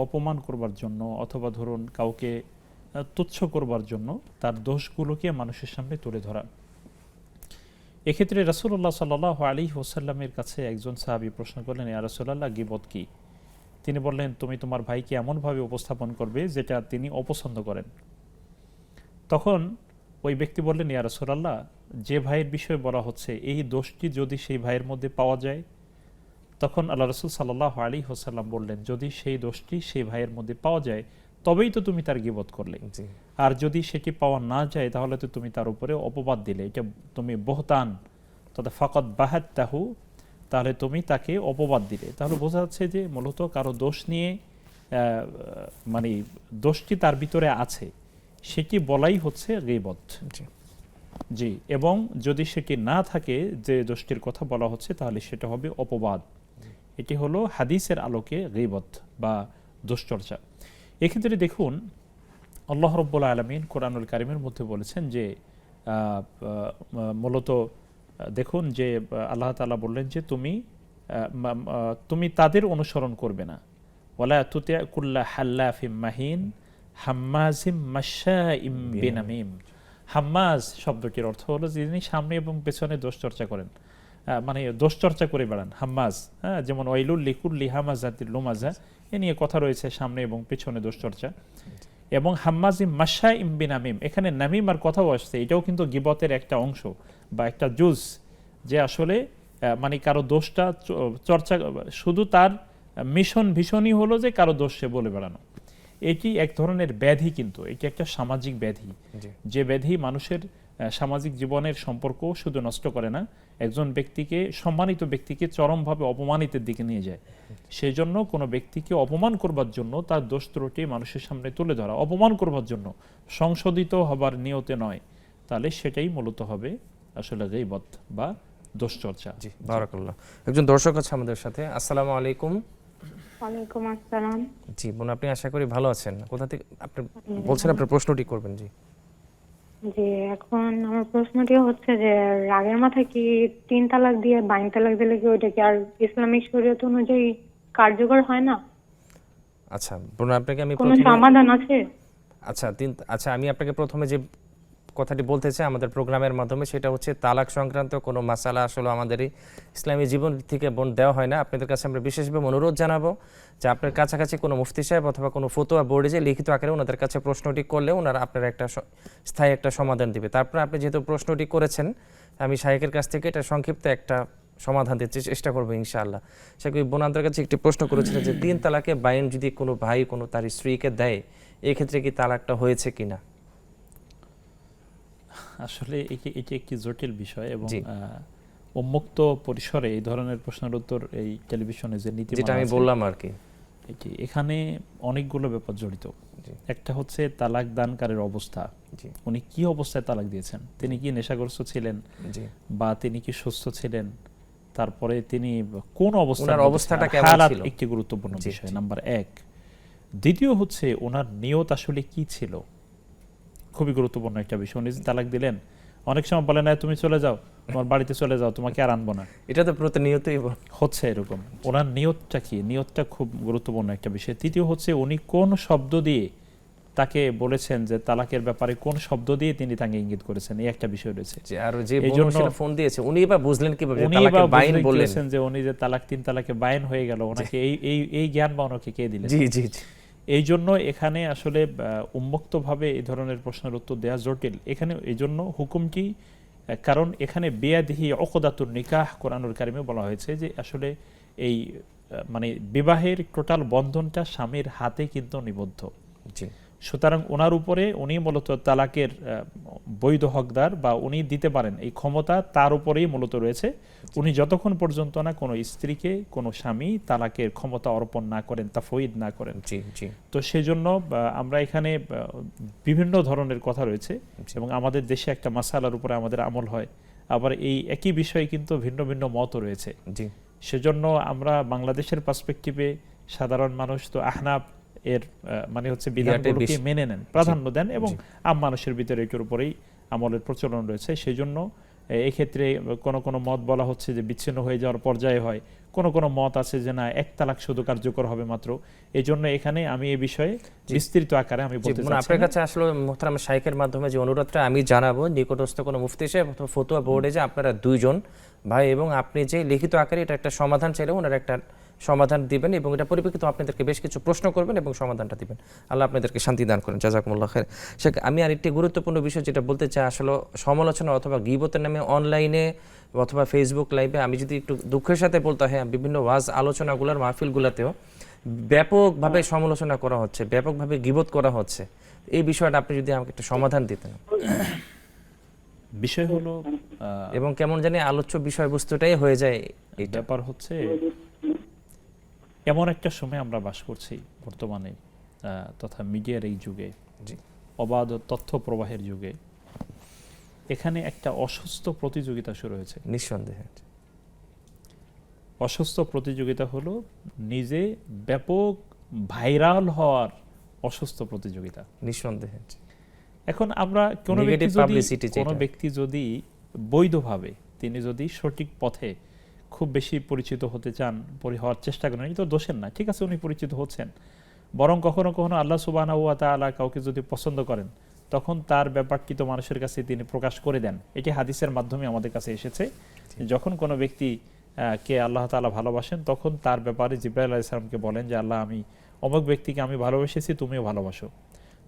অপমান করবার জন্য অথবা ধরুন কাউকে তুচ্ছ করবার জন্য তার দোষগুলোকে মানুষের সামনে তুলে ধরা। এক্ষেত্রে রাসূলুল্লাহ সাল্লাল্লাহু আলাইহি ওয়াসাল্লামের কাছে একজন সাহাবী প্রশ্ন করলেন, ইয়া রাসূলুল্লাহ, গীবত কি? তিনি বললেন, তুমি তোমার ভাইকে এমনভাবে উপস্থাপন করবে যেটা তিনি অপছন্দ করেন। তখন ওই ব্যক্তি বললেন, ইয়া রাসূলুল্লাহ, যে ভাইয়ের বিষয়ে বলা হচ্ছে এই দোষটি যদি সেই ভাইয়ের মধ্যে পাওয়া যায়, তখন আল্লাহ রাসূল সাল্লাল্লাহু আলাইহি ওয়াসাল্লাম বললেন, যদি সেই দোষটি সেই ভাইয়ের মধ্যে পাওয়া যায় তবেই তো তুমি তার গীবত করলে, আর যদি সেটি পাওয়া না যায় তাহলে তো তুমি তার উপরে অপবাদ দিলে, এটা তুমি বহতান তথা ফাকাদ বাহাত্তাহু, তাহলে তুমি তাকে অপবাদ দিলে। তাহলে বোঝা যাচ্ছে যে মূলত কারো দোষ নিয়ে মানে দোষটি তার ভিতরে আছে সেটি বলাই হচ্ছে গীবত। জি, এবং যদি সেটি না থাকে যে দোষটির কথা বলা হচ্ছে, তাহলে সেটা হবে অপবাদ। এটি হলো হাদিসের আলোকে গীবত বা দুশ্চর্চা। এক্ষেত্রে দেখুন, আল্লাহ রাব্বুল আলামিন কোরআনুল কারীমের মধ্যে বলেছেন যে মূলত দেখুন যে আল্লাহ তাআলা বললেন যে তুমি তাদের অনুসরণ করবে না। ওয়ালা তুতি কুল্লা হাল্লাফিম মাহিন হাম্মাজিম মাশাইম বিনামিম। হাম্মাজ শব্দটির অর্থ হলো যিনি সামনে এবং পেছনে দোষচর্চা করেন, মানে দোষচর্চা করে বেড়ান, হাম্মাজ। হ্যাঁ, যেমন ওয়াইলুল লিকুল্লি হামাজাতিল লুমাজা, এ নিয়ে কথা রয়েছে, সামনে এবং পেছনে দোষচর্চা। এবং হাম্মাজিম মাশাইম বিনামিম, এখানে নামিম আর কথাও আসছে, এটাও কিন্তু গীবতের একটা অংশ বা একটা জুজ, যে আসলে মানে কারো দোষটা চর্চা, শুধু তার ভীষণই হলো যে কারো দোষ সে বলে বেড়ানো। এটি এক ধরনের ব্যাধি, কিন্তু এটি একটা সামাজিক ব্যাধি, যে ব্যাধি মানুষের সামাজিক জীবনের সম্পর্ক শুধু নষ্ট করে না, একজন ব্যক্তিকে, সম্মানিত ব্যক্তিকে চরমভাবে অপমানিতের দিকে নিয়ে যায়। সেই জন্য কোনো ব্যক্তিকে অপমান করবার জন্য, তার দোষ ত্রুটি মানুষের সামনে তুলে ধরা, অপমান করবার জন্য, সংশোধিত হবার নিয়তে নয়, তাহলে সেটাই মূলত হবে আসলে গীবত বা দোষচর্চা। জি, বারাকাল্লাহ। একজন দর্শক আছে আমাদের সাথে। আসসালামু আলাইকুম। ওয়ালাইকুম আসসালাম। জি বোন, আপনি আশা করি ভালো আছেন। কোথা থেকে আপনি বলছেন, আপনার প্রশ্নটি করবেন? জি জি, এখন আমার প্রশ্নটি হচ্ছে যে রাগের মাথায় কি 3 তালাক দিয়ে বাইন তালাক দিলে কি ওইটা কি আর ইসলামিক শরীয়ত অনুযায়ী কার্যকর হয় না? আচ্ছা বোন, আপনাকে আমি কোনো প্রথমে সমাধান আছে? আচ্ছা আমি আপনাকে প্রথমে যে কথাটি বলতে চাই আমাদের প্রোগ্রামের মাধ্যমে, সেটা হচ্ছে তালাক সংক্রান্ত কোনো মাসালা আসলে আমাদের এই ইসলামী জীবন থেকে বোন দেওয়া হয় না। আপনাদের কাছে আমরা বিশেষভাবে অনুরোধ জানাবো যে আপনার কাছাকাছি কোনো মুফতি সাহেব অথবা কোনো ফতোয়া বোর্ডে যে লিখিত আকারে ওনাদের কাছে প্রশ্নটি করলে ওনারা আপনার একটা স্থায়ী একটা সমাধান দিবে। তারপরে আপনি যেহেতু প্রশ্নটি করেছেন, আমি শাইখের কাছ থেকে এটা সংক্ষিপ্ত একটা সমাধান দিতে চেষ্টা করবো ইনশাআল্লাহ। শাইখ বোন আপনার কাছে একটি প্রশ্ন করেছিলেন যে 3 তালাকে বাইন যদি কোনো ভাই কোনো তার স্ত্রীকে দেয়, এক্ষেত্রে কি তালাকটা হয়েছে কিনা? আসলে এটি একটি জটিল বিষয়, এবং উন্মুক্ত পরিসরে এই ধরনের প্রশ্নের উত্তর এই টেলিভিশনে যে নীতিমালা, যেটা আমি বললাম আর কি, এখানে অনেকগুলো ব্যাপার জড়িত। একটা হচ্ছে তালাক দানকারীর অবস্থা, উনি কি অবস্থায় তালাক দিয়েছেন, তিনি কি নেশাগ্রস্ত ছিলেন, বা তিনি কি সুস্থ ছিলেন, তারপরে তিনি কোন অবস্থাটা কেমন ছিল, একটি গুরুত্বপূর্ণ বিষয় নাম্বার 1। দ্বিতীয় হচ্ছে ওনার নিয়ত আসলে কি ছিল, খুবই গুরুত্বপূর্ণ একটা বিষয়। উনি তালাক দিলেন, অনেক সময় বলে না তুমি চলে যাও, তোমার বাড়িতে চলে যাও, তোমাকে আর আনবো না, এটা তো প্রতিনিয়তই হচ্ছে এরকম। ওনার নিয়তটা কি, নিয়তটা খুব গুরুত্বপূর্ণ একটা বিষয়। তৃতীয় হচ্ছে উনি কোন শব্দ দিয়ে তাকে বলেছেন, যে তালাকের ব্যাপারে কোন শব্দ দিয়ে তিনি তাকে ইঙ্গিত করেছেন, এই একটা বিষয় রয়েছে। আর যে ফোন দিয়েছে উনি বা বুঝলেন কিভাবে তালাকের বাইন বললেন, যে উনি যে তালাক 3 তালাকে বাইন হয়ে গেল, ওনাকে এই জ্ঞান বা ওনাকে কে দিলেন? জি জি জি। এই জন্য এখানে আসলে উন্মুক্তভাবে এই ধরনের প্রশ্নের উত্তর দেওয়া জটিল। এখানে এই জন্য হুকুমটি, কারণ এখানে বিয়াদিহি উকদাতুন নিকাহ কোরআনুল কারিমে বলা হয়েছে যে আসলে এই মানে বিবাহের টোটাল বন্ধনটা স্বামীর হাতে কিন্তু নিবদ্ধ। সুতরাং ওনার উপরে, উনি মূলত তালাকের বৈধ হকদার, বা উনি দিতে পারেন, এই ক্ষমতা তার উপরেই মূলত রয়েছে। উনি যতক্ষণ পর্যন্ত না কোনো স্ত্রীকে, কোনো স্বামী তালাকের ক্ষমতা অর্পণ না করেন, তাফউইদ না করেন। তো সেই জন্য আমরা এখানে বিভিন্ন ধরনের কথা রয়েছে, এবং আমাদের দেশে একটা মাসালার উপরে আমাদের আমল হয়, আবার এই একই বিষয়ে কিন্তু ভিন্ন ভিন্ন মতও রয়েছে। সেজন্য আমরা বাংলাদেশের পার্সপেক্টিভে সাধারণ মানুষ তো আহনাফ এর মানে হচ্ছে বিধানগুলোকে মেনে নেন, প্রাধান্য দেন, এবং আম মানুষের ভিতরে এটার উপরেই আমলের প্রচলন রয়েছে। সেই জন্য এক্ষেত্রে কোন কোন মত বলা হচ্ছে যে বিচ্ছিন্ন হয়ে যাওয়ার পর্যায়ে হয়, কোন কোন মত আছে যে না, 1 তালাক শুধু কার্যকর হবে মাত্র। এই জন্য এখানে আমি এই বিষয়ে বিস্তৃত আকারে আমি বলতে চাচ্ছি। আপনার কাছে আসলে মুহতারাম শাইখের মাধ্যমে যে অনুরোধটা আমি জানাবো নিকটস্থ কোনো মুফতি সাহেব অথবা ফতোয়া বোর্ডে, যে আপনারা 2 জন ভাই এবং আপনি যে লিখিত আকারে এটা একটা সমাধান চাইলে ওনারা একটা সমাধান দিবেন, এবং এটা পরিপ্রেক্ষিতে আপনাদেরকে বেশ কিছু প্রশ্ন করবেন এবং সমাধানটা দিবেন। আল্লাহ আপনাদেরকে শান্তি দান করেন। জাযাকুমুল্লাহ খাইর। শেখ, আমি আরেকটি গুরুত্বপূর্ণ বিষয় যেটা বলতে চাই, আসলে সমালোচনা অথবা গীবতের নামে অনলাইনে অথবা ফেসবুক লাইভে, আমি যদি একটু দুঃখের সাথে বলতে হয়, বিভিন্ন ওয়াজ আলোচনাগুলোর মাহফিলগুলোতেও ব্যাপকভাবে সমালোচনা করা হচ্ছে, ব্যাপকভাবে গীবত করা হচ্ছে। এই বিষয়টা আপনি যদি আমাকে একটা সমাধান দিতেন। বিষয় হলো, এবং কেমন জানি আলোচ্য বিষয়বস্তুটাই হয়ে যায়। এই ব্যাপার হচ্ছে, এমন একটা সময় আমরা বাস করছি বর্তমানে, তথা মিডিয়ার এই যুগে, অবাধ তথ্য প্রবাহের যুগে, এখানে একটা অসুস্থ প্রতিযোগিতা শুরু হয়েছে। নিঃসন্দেহে। অসুস্থ প্রতিযোগিতা হলো নিজে ব্যাপক ভাইরাল হওয়ার অসুস্থ প্রতিযোগিতা। নিঃসন্দেহে। এখন আমরা কোনো Negative publicity যেটা। ব্যক্তি যদি বৈধভাবে তিনি যদি সঠিক পথে খুব বেশি পরিচিত হতে চান, হওয়ার চেষ্টা করেন, এটা তো দোষের না, ঠিক আছে, উনি পরিচিত হচ্ছেন। বরং কখনো কখনো আল্লাহ সুবহানাহু ওয়া তাআলা কাউকে যদি পছন্দ করেন, তখন তার ব্যাপারটি তো মানুষের কাছে তিনি প্রকাশ করে দেন। এটি হাদিসের মাধ্যমে আমাদের কাছে এসেছে। যখন কোনো ব্যক্তি কে আল্লাহ তাআলা ভালোবাসেন, তখন তার ব্যাপারে জিবরাইল আলাইহিস সালামকে বলেন যে আল্লাহ, আমি অমুক ব্যক্তিকে আমি ভালোবেসেছি, তুমিও ভালোবাসো।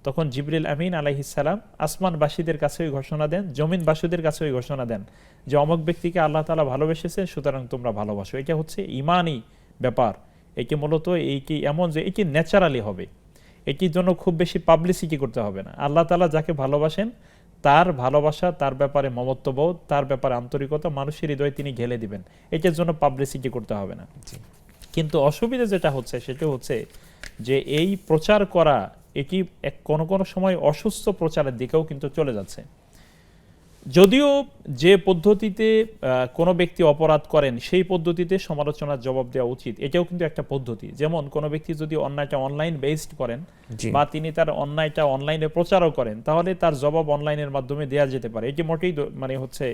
তখন জিবরিল আমিন আলাইহিস সালাম আসমানবাসীদের কাছে ওই ঘোষণা দেন, জমিনবাসীদের কাছে ওই ঘোষণা দেন যে অমুক ব্যক্তিকে আল্লাহ তাআলা ভালোবেসেছে, সুতরাং তোমরা ভালোবাসো। এটা হচ্ছে ঈমানি ব্যাপার। এটি মূলত এইটি এমন যে এটি ন্যাচারালি হবে, এটির জন্য খুব বেশি পাবলিসিটি করতে হবে না। আল্লাহ তাআলা যাকে ভালোবাসেন তার ভালোবাসা, তার ব্যাপারে মমত্ববোধ, তার ব্যাপারে আন্তরিকতা মানুষের হৃদয়ে তিনি ঢেলে দিবেন। এটার জন্য পাবলিসিটি করতে হবে না। কিন্তু অসুবিধা যেটা হচ্ছে সেটা হচ্ছে যে এই প্রচার করা, এটি কোনো কোনো সময় অসুস্থ প্রচারের দিকেও কিন্তু চলে যাচ্ছে। যদিও যে পদ্ধতিতে কোনো ব্যক্তি অপরাধ করেন সেই পদ্ধতিতে সমালোচনার জবাব দেওয়া উচিত, এটাও কিন্তু একটা পদ্ধতি। যেমন কোনো ব্যক্তি যদি অন্যায়টা অনলাইন বেসড করেন বা তিনি তার অন্যায়টা অনলাইনে প্রচারও করেন, তাহলে তার জবাব অনলাইনের মাধ্যমে দেওয়া যেতে পারে। এটি মোটেই মানে হচ্ছে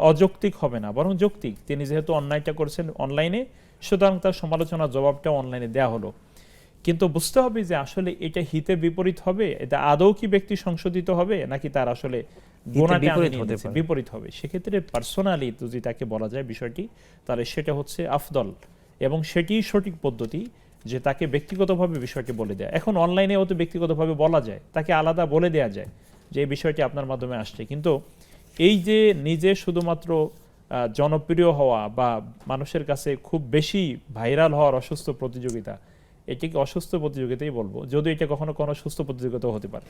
অযৌক্তিক হবে না, বরং যৌক্তিক। তিনি যেহেতু অন্যায়টা করছেন অনলাইনে, সুতরাং তার সমালোচনার জবাবটা অনলাইনে দেওয়া হলো। কিন্তু বুঝতে হবে যে আসলে এটা হিতে বিপরীত হবে, এটা আদৌ কি ব্যক্তি সংশোধিত হবে নাকি তার আসলে বিপরীত হবে। সেক্ষেত্রে পার্সোনালি যদি তাকে বলা যায় বিষয়টি, তাহলে সেটা হচ্ছে আফদল এবং সেটি সঠিক পদ্ধতি যে তাকে ব্যক্তিগতভাবে বিষয়টি বলে দেয়। এখন অনলাইনেও তো ব্যক্তিগতভাবে বলা যায়, তাকে আলাদা বলে দেওয়া যায় যে এই বিষয়টি আপনার মাধ্যমে আসছে। কিন্তু এই যে নিজে শুধুমাত্র জনপ্রিয় হওয়া বা মানুষের কাছে খুব বেশি ভাইরাল হওয়ার অসুস্থ প্রতিযোগিতা, এটিকে অসুস্থ প্রতিযোগিতাই বলবো, যদিও এটা কখনো কোনো সুস্থ প্রতিযোগিতাও হতে পারে।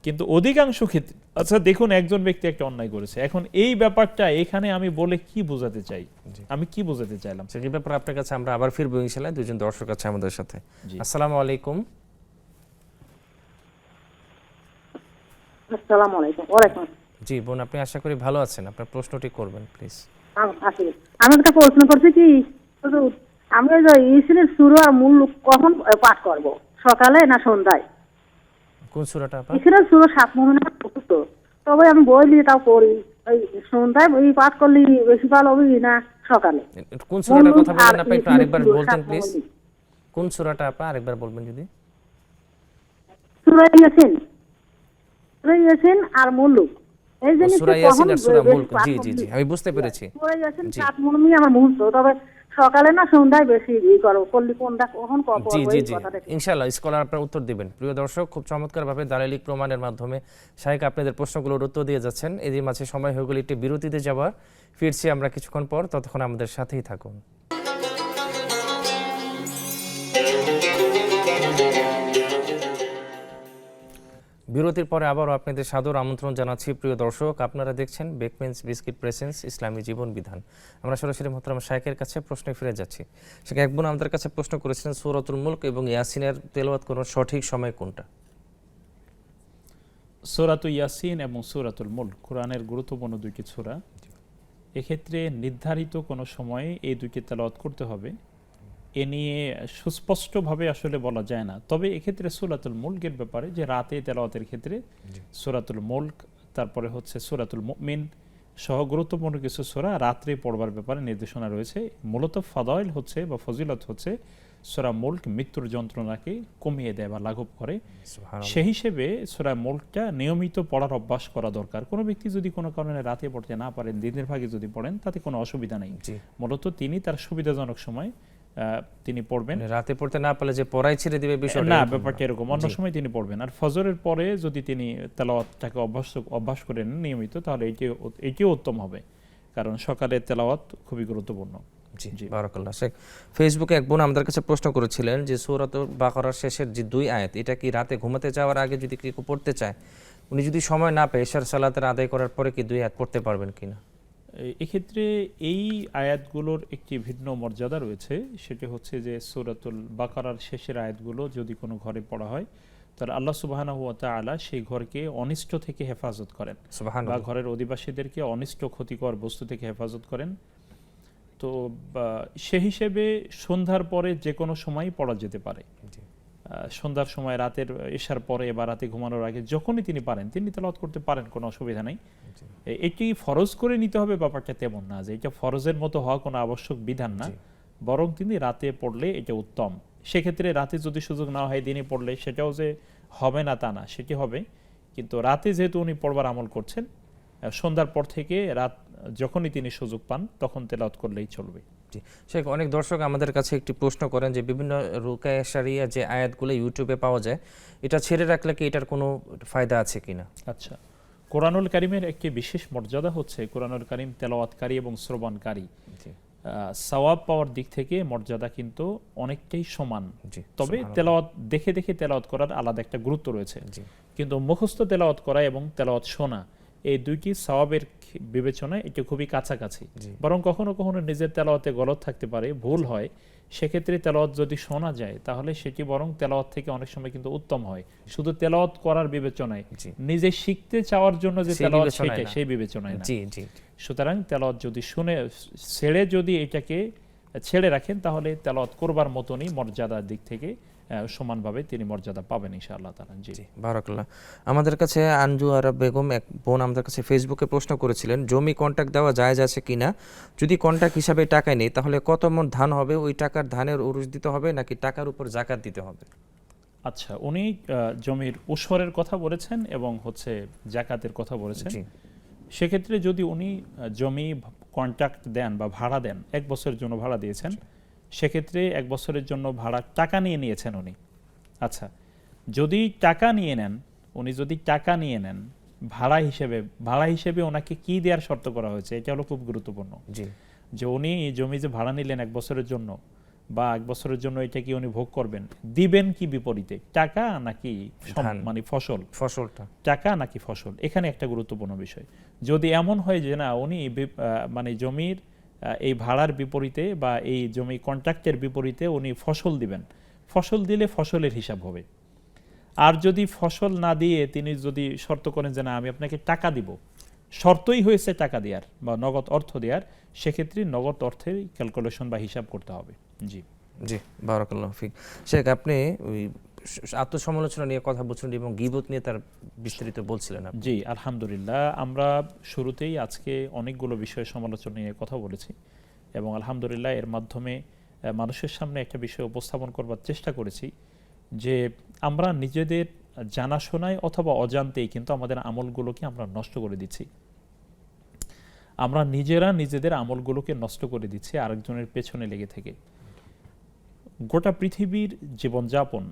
কিন্তু অধিকাংশ ক্ষেত্রে, আচ্ছা দেখুন, একজন ব্যক্তি একটা অন্যায় করেছে, এখন এই ব্যাপারটা এখানে আমি বলে কি বোঝাতে চাই, আমি কি বোঝাতে চাইলাম, সেই ব্যাপারে আপনার কাছে আমরা আবার ফিরবো ইনশাআল্লাহ। দুইজন দর্শক আছে আমাদের সাথে। আসসালামু আলাইকুম। আসসালামু আলাইকুম। ওয়ালাইকুম। জি বোন, আপনি আশা করি ভালো আছেন, আপনার প্রশ্নটি করবেন প্লিজ। আমি একটা প্রশ্ন করছি কি, আমি ওই যে ইসিনের সূরা মূল কখন পাঠ করব, সকালে না সন্ধ্যায়? কোন সূরাটা আপা? ইসিনের সূরা 7 মুমিনের পড়তো, তবে আমি বই নিয়ে তাও পড়ি। ওই সন্ধ্যায় এই পাঠ করলে বেশি ভালো হবে না সকালে? কোন সূরাটার কথা বললেন আপনি, একটু আরেকবার বলতেন প্লিজ? কোন সূরাটা আপা আরেকবার বলবেন যদি? সূরা ইয়াসিন, সূরা ইয়াসিন আর মুলক। এই যে সূরা ইয়াসিন আর সূরা মুলক। জি জি জি, আমি বুঝতে পেরেছি। সূরা ইয়াসিন 7 মুমিন আমার মুহূর্ত, তবে সকালে না সন্ধ্যায় বেশি করো, করলে কোনটা কখন কখন? জি জি জি, ইনশাআল্লাহ স্কলার আপনার উত্তর দিবেন। প্রিয় দর্শক, খুব চমৎকারভাবে দালালিক প্রমাণের মাধ্যমে শাইখ আপনাদের প্রশ্নগুলোর উত্তর দিয়ে যাচ্ছেন। এদের মাঝে সময় হয়ে গেল একটি বিরতিতে যাওয়ার, ফিরছি আমরা কিছুক্ষণ পর, ততক্ষণ আমাদের সাথেই থাকুন। বিরতির পরে আবারও আপনাদের সাদর আমন্ত্রণ জানাচ্ছি। প্রিয় দর্শক, আপনারা দেখছেন বেকমেন্স বিস্কিট প্রেসেন্স ইসলামী জীবন বিধান। আমরা সরাসরি মোহতারাম শাইখের কাছে প্রশ্নে ফিরে যাচ্ছি। সেখানে এক বোন আমাদের কাছে প্রশ্ন করেছিলেন, সূরাতুল মুলক এবং ইয়াসিনের তেলাওয়াত করার সঠিক সময় কোনটা? সূরাতুল ইয়াসিন এবং সূরাতুল মুলক কোরআনের গুরুত্বপূর্ণ দুইটি সূরা। এক্ষেত্রে নির্ধারিত কোনো সময়ে এই দুইটি তেলাওয়াত করতে হবে, এ নিয়ে সুস্পষ্টভাবে আসলে বলা যায় না। তবে এক্ষেত্রে সূরাতুল মুলকের ব্যাপারে যে রাতে তেলাওয়াতের ক্ষেত্রে সূরাতুল মুলক, তারপরে হচ্ছে সূরাতুল মুমিন সহ গুরুত্বপূর্ণ কিছু সূরা রাত্রে পড়বার ব্যাপারে নির্দেশনা রয়েছে। মূলত ফাদাইল হচ্ছে বা ফজিলত হচ্ছে সূরা মুলক মৃত্যুর যন্ত্রণাকে কমিয়ে দেয় বা লাঘব করে। সেই হিসেবে সূরা মুলকটা নিয়মিত পড়ার অভ্যাস করা দরকার। কোনো ব্যক্তি যদি কোনো কারণে রাতে পড়তে না পারেন, দিনের ভাগে যদি পড়েন, তাতে কোনো অসুবিধা নেই। মূলত তিনি তার সুবিধাজনক সময় তিনি পড়বেন। রাতে পড়তে না পারলে যে পড়াই ছেড়ে দিবে বিষয়টা না, ব্যাপারটা এরকম, অন্য সময় তিনি পড়বেন। আর ফজরের পরে যদি তিনি তেলাওয়াতটাকে অভ্যাস করে নেন নিয়মিত, তাহলে এটিও উত্তম হবে, কারণ সকালের তেলাওয়াত খুবই গুরুত্বপূর্ণ। জি জি, বারাকাল্লাহ। শেখ, ফেসবুকে এক বোন আমাদের কাছে প্রশ্ন করেছিলেন যে সূরাতুল বাকারার শেষের যে 2 আয়াত, এটা কি রাতে ঘুমাতে যাওয়ার আগে যদি কেউ পড়তে চায়, উনি যদি সময় না পায় এশার সালাতের আদায় করার পরে কি 2 আয়াত পড়তে পারবেন কিনা? এক্ষেত্রে এই আয়াতগুলোর একটি ভিন্ন মর্যাদা রয়েছে। সেটি হচ্ছে যে সূরাতুল বাকারার শেষের আয়াতগুলো যদি কোনো ঘরে পড়া হয়, তাহলে আল্লাহ সুবহানাহু ওয়া তাআলা সেই ঘরকে অনিষ্ট থেকে হেফাজত করেন বা সুবহানাল্লাহ। ঘরের অধিবাসীদেরকে অনিষ্ট ক্ষতিকর বস্তু থেকে হেফাজত করেন। তো সে হিসেবে সন্ধ্যার পরে যে কোনো সময় পড়া যেতে পারে। জি। সন্ধ্যার সময়, রাতের এশার পরে বা রাতে ঘুমানোর আগে যখনই তিনি পারেন তিনি তেলাওয়াত করতে পারেন, কোনো অসুবিধা নেই। এটি ফরজ করে নিতে হবে ব্যাপারটা তেমন না যে এটা ফরজের মতো হওয়া কোনো আবশ্যক বিধান না, বরং তিনি রাতে পড়লে এটা উত্তম। সেক্ষেত্রে রাতে যদি সুযোগ না হয় দিনে পড়লে সেটাও যে হবে না তা না, সেটি হবে, কিন্তু রাতে যেহেতু উনি পড়বার আমল করছেন, সন্ধ্যার পর থেকে রাত যখনই তিনি সুযোগ পান তখন তেলাওয়াত করলেই চলবে। জি শেখ, অনেক দর্শক আমাদের কাছে একটি প্রশ্ন করেন যে বিভিন্ন রুকায়া শারিয়া যে আয়াতগুলো ইউটিউবে পাওয়া যায়, এটা ছেড়ে রাখলে কি এটার কোনো ফায়দা আছে কিনা? আচ্ছা, কোরআনুল কারীমের একটি বিশেষ মর্যাদা হচ্ছে কোরআনুল কারীম তেলাওয়াতকারী এবং শ্রবণকারী সওয়াব পাওয়ার দিক থেকে মর্যাদা কিন্তু অনেকটাই সমান। তবে তেলাওয়াত দেখে দেখে তেলাওয়াত করার আলাদা একটা গুরুত্ব রয়েছে, কিন্তু মুখস্থ তেলাওয়াত করা এবং তেলাওয়াত শোনা এই দুইটি সওয়াবের বিবেচনায় এটা খুবই কাছাকাছি। বরং কখনো কখনো নিজের তেলাওয়াতে গলত থাকতে পারে, ভুল হয়, সেক্ষেত্রে তেলাওয়াত যদি শোনা যায় তাহলে সেটি বরং তেলাওয়াত থেকে অনেক সময় কিন্তু উত্তম হয়। শুধু তেলাওয়াত করার বিবেচনায়, নিজে শিখতে চাওয়ার জন্য যে তেলাওয়াত সেটা সেই বিবেচনায় না। সুতরাং তেলাওয়াত যদি শুনে ছেড়ে যদি এটাকে ছেড়ে রাখেন তাহলে তেলাওয়াত করবার মতনই মর্যাদার দিক থেকে সমানভাবে তিনি মর্যাদা পাবেন ইনশাআল্লাহ তাআলা। জি বারাকাল্লাহ। আমাদের কাছে আনজু আরা বেগম এক বোন আমাদের কাছে ফেসবুকে প্রশ্ন করেছিলেন, জমি কন্ট্রাক্ট দেওয়া জায়েজ আছে কিনা? যদি কন্ট্রাক্ট হিসাবে টাকা নেই তাহলে কত মণ ধান হবে? ওই টাকার ধানের উরুস দিতে হবে নাকি টাকার উপর যাকাত দিতে হবে? আচ্ছা, উনি জমির উসরের কথা বলেছেন এবং হচ্ছে যাকাতের কথা বলেছেন। সেক্ষেত্রে যদি উনি জমি কন্ট্রাক্ট দেন বা ভাড়া দেন, 1 বছরের জন্য ভাড়া দিয়েছেন, সেক্ষেত্রে 1 বছরের জন্য ভাড়া টাকা নিয়েছেন উনি। আচ্ছা, যদি টাকা নিয়ে নেন, উনি যদি টাকা নিয়ে নেন ভাড়া হিসেবে ওনাকে কি দেওয়ার শর্ত করা হয়েছে, এটা হলো খুব গুরুত্বপূর্ণ। যে উনি জমি যে ভাড়া নিলেন 1 বছরের জন্য বা 1 বছরের জন্য এটা কি উনি ভোগ করবেন, দিবেন কি বিপরীতে, টাকা নাকি মানে ফসলটা, টাকা নাকি ফসল, এখানে একটা গুরুত্বপূর্ণ বিষয়। যদি এমন হয় যে না উনি মানে জমির এই ভাড়ার বিপরীতে বা এই জমি কন্ট্রাক্টের বিপরীতে উনি ফসল দিবেন, ফসল দিলে ফসলের হিসাব হবে। আর যদি ফসল না দিয়ে তিনি যদি শর্ত করেন যে না আমি আপনাকে টাকা দিব, শর্তই হয়েছে টাকা দেওয়ার বা নগদ অর্থ দেওয়ার, সেক্ষেত্রে নগদ অর্থের ক্যালকুলেশন বা হিসাব করতে হবে। জি জি, বারাকাল্লাহু ফিক। শেখ, আপনি ওই আত্মসমালোচনা নিয়ে কথা বলছিলেন এবং গীবত নিয়ে তার বিস্তারিত বলছিলেন। জি, আলহামদুলিল্লাহ, আমরা শুরুতেই আজকে অনেকগুলো বিষয় সমালোচনা নিয়ে কথা বলেছি এবং আলহামদুলিল্লাহ এর মাধ্যমে মানুষের সামনে একটা বিষয় উপস্থাপন করবার চেষ্টা করেছি যে আমরা নিজেদের জানাশোনায় অথবা অজান্তেই কিন্তু আমাদের আমলগুলোকে আমরা নষ্ট করে দিচ্ছি। আমরা নিজেরা নিজেদের আমলগুলোকে নষ্ট করে দিচ্ছি আরেকজনের পেছনে লেগে থেকে। গোটা পৃথিবীর জীবনযাপন,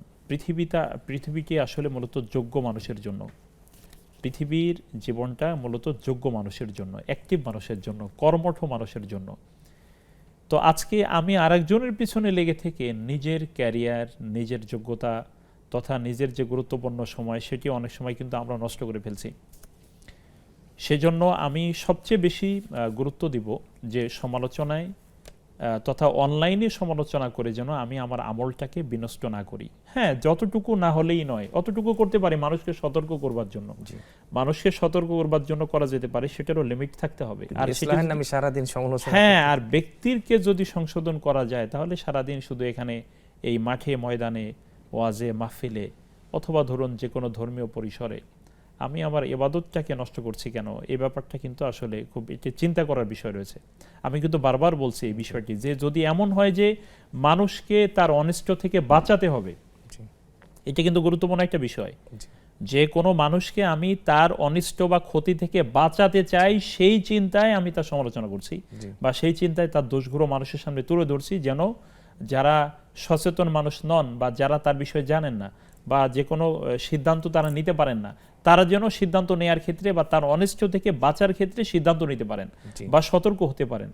পৃথিবীকে আসলে মূলত যোগ্য মানুষের জন্য, পৃথিবীর জীবনটা মূলত যোগ্য মানুষের জন্য, অ্যাক্টিভ মানুষের জন্য, কর্মঠ মানুষের জন্য। তো আজকে আমি আরেকজনের পিছনে লেগে থেকে নিজের ক্যারিয়ার, নিজের যোগ্যতা তথা নিজের যে গুরুত্বপূর্ণ সময় সেটি অনেক সময় কিন্তু আমরা নষ্ট করে ফেলছি। সেজন্য আমি সবচেয়ে বেশি গুরুত্ব দিব যে সমালোচনায় তথা অনলাইনে সমালোচনা করে যেন আমি আমার আমলটাকে বিনষ্ট না করি। হ্যাঁ, যতটুকু না হলেই নয়, অতটুকু করতে পারি মানুষকে সতর্ক করবার জন্য। মানুষকে সতর্ক করবার জন্য করা যেতে পারে, সেটারও লিমিট থাকতে হবে। আর আমি সারাদিন সমালোচনা, হ্যাঁ, আর ব্যক্তিকে যদি সংশোধন করা যায় তাহলে সারাদিন শুধু এখানে এই মাঠে ময়দানে ওয়াজে মাহফিলে অথবা ধরুন যে কোনো ধর্মীয় পরিসরে আমি আমার ইবাদতটাকে নষ্ট করছি কেন, এই ব্যাপারটা কিন্তু আসলে খুব একটি চিন্তা করার বিষয় রয়েছে। আমি কিন্তু বারবার বলছি এই বিষয়টি যে যদি এমন হয় যে মানুষকে তার অনিষ্ট থেকে বাঁচাতে হবে, এটা কিন্তু গুরুত্বপূর্ণ একটা বিষয়। যে কোনো মানুষকে আমি তার অনিষ্ট বা ক্ষতি থেকে বাঁচাতে চাই, সেই চিন্তায় আমি তার সমালোচনা করছি বা সেই চিন্তায় তার দোষগুলো মানুষের সামনে তুলে ধরছি, যেন যারা সচেতন মানুষ নন বা যারা তার বিষয়ে জানেন না বা যে কোনো সিদ্ধান্ত তারা নিতে পারেন না, তারা যেন সিদ্ধান্ত নেয়ার ক্ষেত্রে বা তার অনিষ্ট থেকে বাঁচার ক্ষেত্রে সিদ্ধান্ত নিতে পারেন বা সতর্ক হতে পারেন।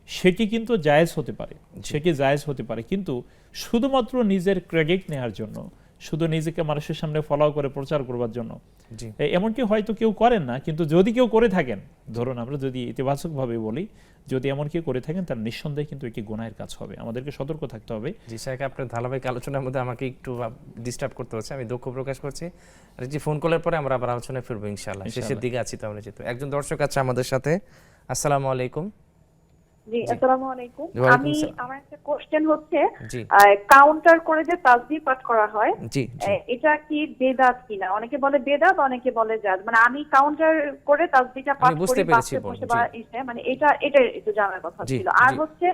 সেটি কিন্তু জায়েজ হতে পারে, সেটি জায়েজ হতে পারে, কিন্তু শুধুমাত্র নিজের ক্রেডিট নেওয়ার জন্য, শুধু নিজেকে মানুষের সামনে ফলো করে প্রচার করবার জন্য। জি এমনকি হয়তো কেউ করেন না, কিন্তু যদি কেউ করে থাকেন, ধরুন আমরা যদি ইতিবাচকভাবে বলি, যদি এমন কেউ করে থাকেন তার নিঃসন্দেহে কিন্তু এটি গুনাহের কাজ হবে। আমাদেরকে সতর্ক থাকতে হবে। জি স্যার, আপনার ধারাবাহিক আলোচনার মধ্যে আমাকে একটু ডিস্টার্ব করতে হচ্ছে, আমি দুঃখ প্রকাশ করছি। আর যে ফোন কলের পরে আমরা আবার আলোচনায় ফিরবো ইনশাআল্লাহ। শেষের দিকে আছি তো আমরা, যেহেতু একজন দর্শক আছে আমাদের সাথে। আসসালামু আলাইকুম। জি, আসসালামু আলাইকুম। ওয়ালাইকুম আসসালাম। আমার একটা কোশ্চেন হচ্ছে, জি কাউন্টার করে যে তাসবিহ পাঠ করা হয়, জি জি এটা কি বেদাত কিনা? অনেকে বলে বেদাত, অনেকে বলে জায়েজ। মানে আমি কাউন্টার করে তাসবিহটা পাঠ আমি বুঝতে করি পেরেছি বাসে বোন, বসে জি। বা ইসে, মানে এটা একটু জানার কথা জি, ছিল। আর জি। হচ্ছে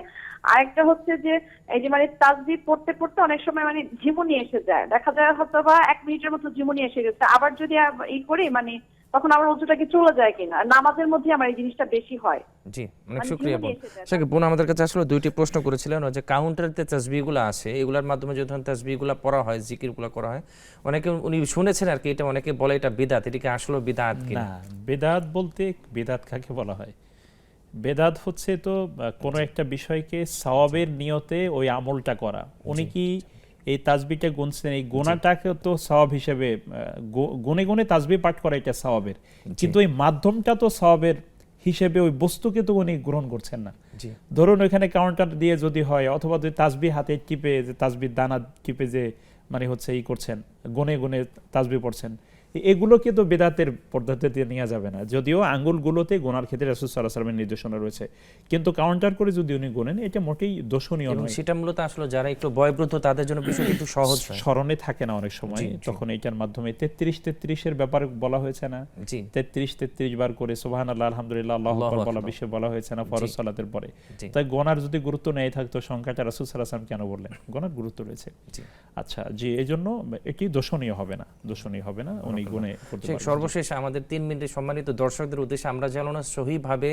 আরেকটা হচ্ছে যে এই যে মানে তাসবিহ পড়তে পড়তে অনেক সময় মানে ঝিমুনি এসে যায়, দেখা যায় হয়তো বা 1 মিনিটের মতো ঝিমুনি এসে গেছে, আবার যদি ই করি মানে তখন আমার ওযুটা কি চলে যায় কিনা? নামাজের মধ্যে আমার এই জিনিসটা বেশি হয়। জি অনেক মানে শুকরিয়া জীবনে বোন। এসে যায়। সেটা বোন আমাদের কাছে আসলে দুইটি প্রশ্ন করেছিলেন, যে কাউন্টারতে তাসবিহগুলো আসে, এগুলোর মাধ্যমে যখন তাসবিহগুলো পড়া হয়, জিকিরগুলো করা হয়, অনেকে উনি শুনেছেন আর কি, এটা অনেকে বলে এটা বিদআত, এটা কি আসলে বিদআত কিনা? না, বেদাত বলতে বেদাত কাকে বলা হয়? বেদাত হচ্ছে তো কোনো একটা বিষয়কে সওয়াবের নিয়তে ওই আমলটা করা। উনি কি এই তাসবিহটা গুনছেন, এই গোনাটাকে তো সওয়াব হিসেবে গুনে গুনে তাসবিহ পাঠ করা এটা সওয়াবের, কিন্তু ওই মাধ্যমটা তো সওয়াবের হিসেবে ওই বস্তুকে তো উনি গ্রহণ করছেন না। জি ধরুন ওইখানে কাউন্টার দিয়ে যদি হয়, অথবা যদি তাসবিহ হাতে টিপে, যে তাসবিহ দানা টিপে যে মানে হচ্ছে ই করছেন, গুনে গুনে তাসবিহ পড়ছেন, এগুলোকে তো বেদাতের পদ্ধতিতে নেওয়া যাবে না। যদিও আঙ্গুলগুলোতে গোনার ক্ষেত্রে রাসূল সাল্লাল্লাহু আলাইহি ওয়াসাল্লামের নির্দেশনা রয়েছে, কিন্তু কাউন্টার করে যদি উনি গোনেন এটা মোটেই দোষণীয় এবং নয়। সেটা মূলত আসলে যারা একটু বয়োবৃদ্ধ তাদের জন্য বিষয়টি একটু সহজ হয়। স্মরণে থাকে না অনেক সময়, জি, জি। তখন এইটার মাধ্যমে 33-33 ব্যাপারে বলা হয়েছে না, জি 33 বার করে সুবহানাল্লাহ, আলহামদুলিল্লাহ, আল্লাহু আল্লাহু আকবার বলা আকবার। বিষয়ে বলা হয়েছে না ফরজ জি। সালাতের পরে। জি তাই গোনার যদি গুরুত্ব নেই থাকতো, সংখ্যাটা রাসূল সাল্লাল্লাহু আলাইহি ওয়াসাল্লাম কেন বললেন? গোনার গুরুত্ব রয়েছে। জি। আচ্ছা, জি, এই জন্য এটি দোষণীয় হবে না, দোষণীয় হবে না, উনি গুণে করতে শেখ, পারবেন। সর্বশেষ আমাদের 3 মিনিটে সম্মানিত দর্শকদের উদ্দেশ্যে আমরা যেন না সহিভাবে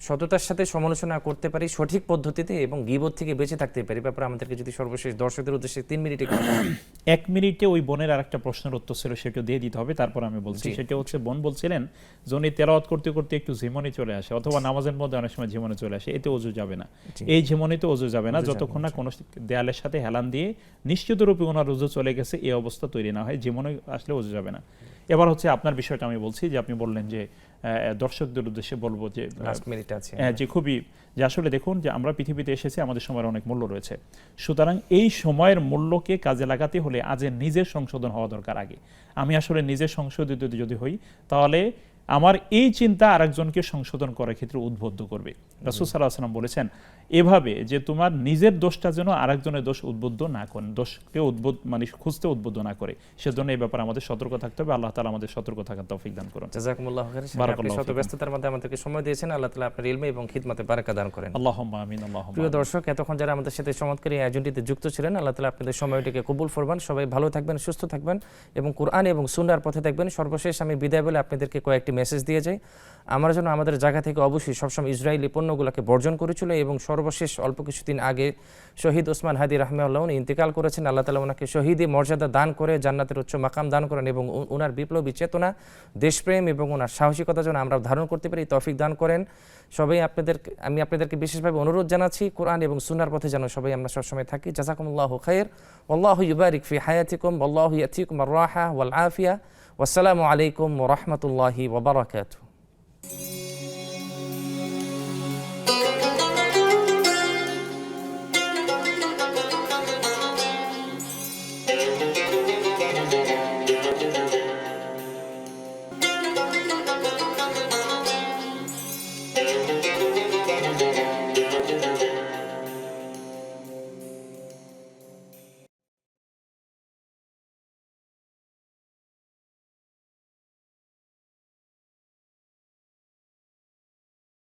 সততার সাথে সমালোচনা করতে পারি সঠিক পদ্ধতিতে এবং গীবত থেকে বেঁচে থাকতে পারি, ব্যাপারে আমাদেরকে যদি সর্বশেষ দর্শকদের উদ্দেশ্যে 3 মিনিটে একটু বলেন। 1 মিনিটে ওই বোনের আরেকটা প্রশ্নের উত্তর ছিল, সেটা দিয়ে দিতে হবে, তারপর আমি বলছি। জি। সেটা হচ্ছে, বোন বলছিলেন যে উনি তেলাওয়াত করতে করতে একটু ঝিমনি চলে আসে, অথবা নামাজের মধ্যে অনেক সময় ঝিমনি চলে আসে, এতে ওযু যাবে না। জি। এই ঝিমনিতে ওযু যাবে না ওযু যাবে যতক্ষণ না, না কোনো দেয়ালের সাথে হেলান দিয়ে নিশ্চিত রূপে ওনার ওযু চলে গেছে, এই অবস্থা তৈরি না হয়, ঝিমনি আসলে ওযু যাবে না। এবার হচ্ছে আপনার বিষয়টা আমি বলছি, যে আপনি বললেন যে দর্শকদের উদ্দেশ্যে বলবো যে লাস্ট মিনিট আছে। যে খুবই, যে আসলে দেখুন যে আমরা পৃথিবীতে এসেছি, আমাদের সময়ের অনেক মূল্য রয়েছে, সুতরাং এই সময়ের মূল্যকে কাজে লাগাতে হলে আজ নিজের সংশোধন হওয়া দরকার। আগে আমি আসলে নিজের সংশোধিত যদি হই, তাহলে আমার এই চিন্তা আরেকজনকে সংশোধন করার ক্ষেত্রে উদ্বুদ্ধ করবে। রাসূল সাল্লাল্লাহু আলাইহি ওয়াসাল্লাম বলেছেন এভাবে, যে তোমার নিজের দোষটা যেন আরেকজনের দোষ উদ্বুদ্ধ না করেন, দোষকে মানে খুঁজতে উদ্বুদ্ধ না করে, সেজন্য এই ব্যাপারে আমাদের সতর্ক থাকতে হবে। আল্লাহ তাআলা আমাদের সতর্ক থাকার তৌফিক দান করুন। জাযাকুমুল্লাহু খাইরান। আপনি বারাকাল্লাহু শত ফিকুম। ব্যস্ততার মধ্যে আমাদেরকে সময় দিয়েছেন, আল্লাহ তাআলা আপনার ইলমে এবং খিদমতে বারাকা দান করেন। আল্লাহুম্মা আমিন, আল্লাহুম্মা প্রিয় আমিন। দর্শক, এতক্ষণ যারা আমাদের সাথে চমৎকার এই আয়োজনটিতে যুক্ত ছিলেন, আল্লাহ তাআলা আপনাদের সময়টিকে কবুল ফরমান। সবাই ভালো থাকবেন, সুস্থ থাকবেন এবং কোরআন এবং সুন্নাহর পথে থাকবেন। সর্বশেষ আমি বিদায় বলে আপনাদেরকে কয়েকটি মেসেজ দিয়ে যাই। আমরা যেন আমাদের জায়গা থেকে অবশ্যই সবসময় ইসরায়েলি পণ্যগুলোকে বর্জন করেছিল, এবং সর্বশেষ অল্প কিছুদিন আগে শহীদ ওসমান হাদি রাহমাহুল্লাহ উনি ইন্তেকাল করেছেন। আল্লাহ তাআলা ওনাকে শহীদি মর্যাদা দান করে জান্নাতের উচ্চ মাকাম দান করেন, এবং ওনার বিপ্লবী চেতনা, দেশপ্রেম এবং ওনার সাহসিকতা যেন আমরা ধারণ করতে পারি, তৌফিক দান করেন। সবাই আমি আপনাদেরকে বিশেষভাবে অনুরোধ জানাচ্ছি, কোরআন এবং সুন্নাহর পথে যেন সবাই আমরা সবসময় থাকি। জাযাকুমুল্লাহু খাইর, আল্লাহু ইউবারিক ফি হায়াতিকুম, আল্লাহু ইয়াতিকুম আর রাহা ওয়াল আফিয়া, ওয়াসসালামু আলাইকুম ওয়া রাহমাতুল্লাহি ওয়া বারাকাতুহু।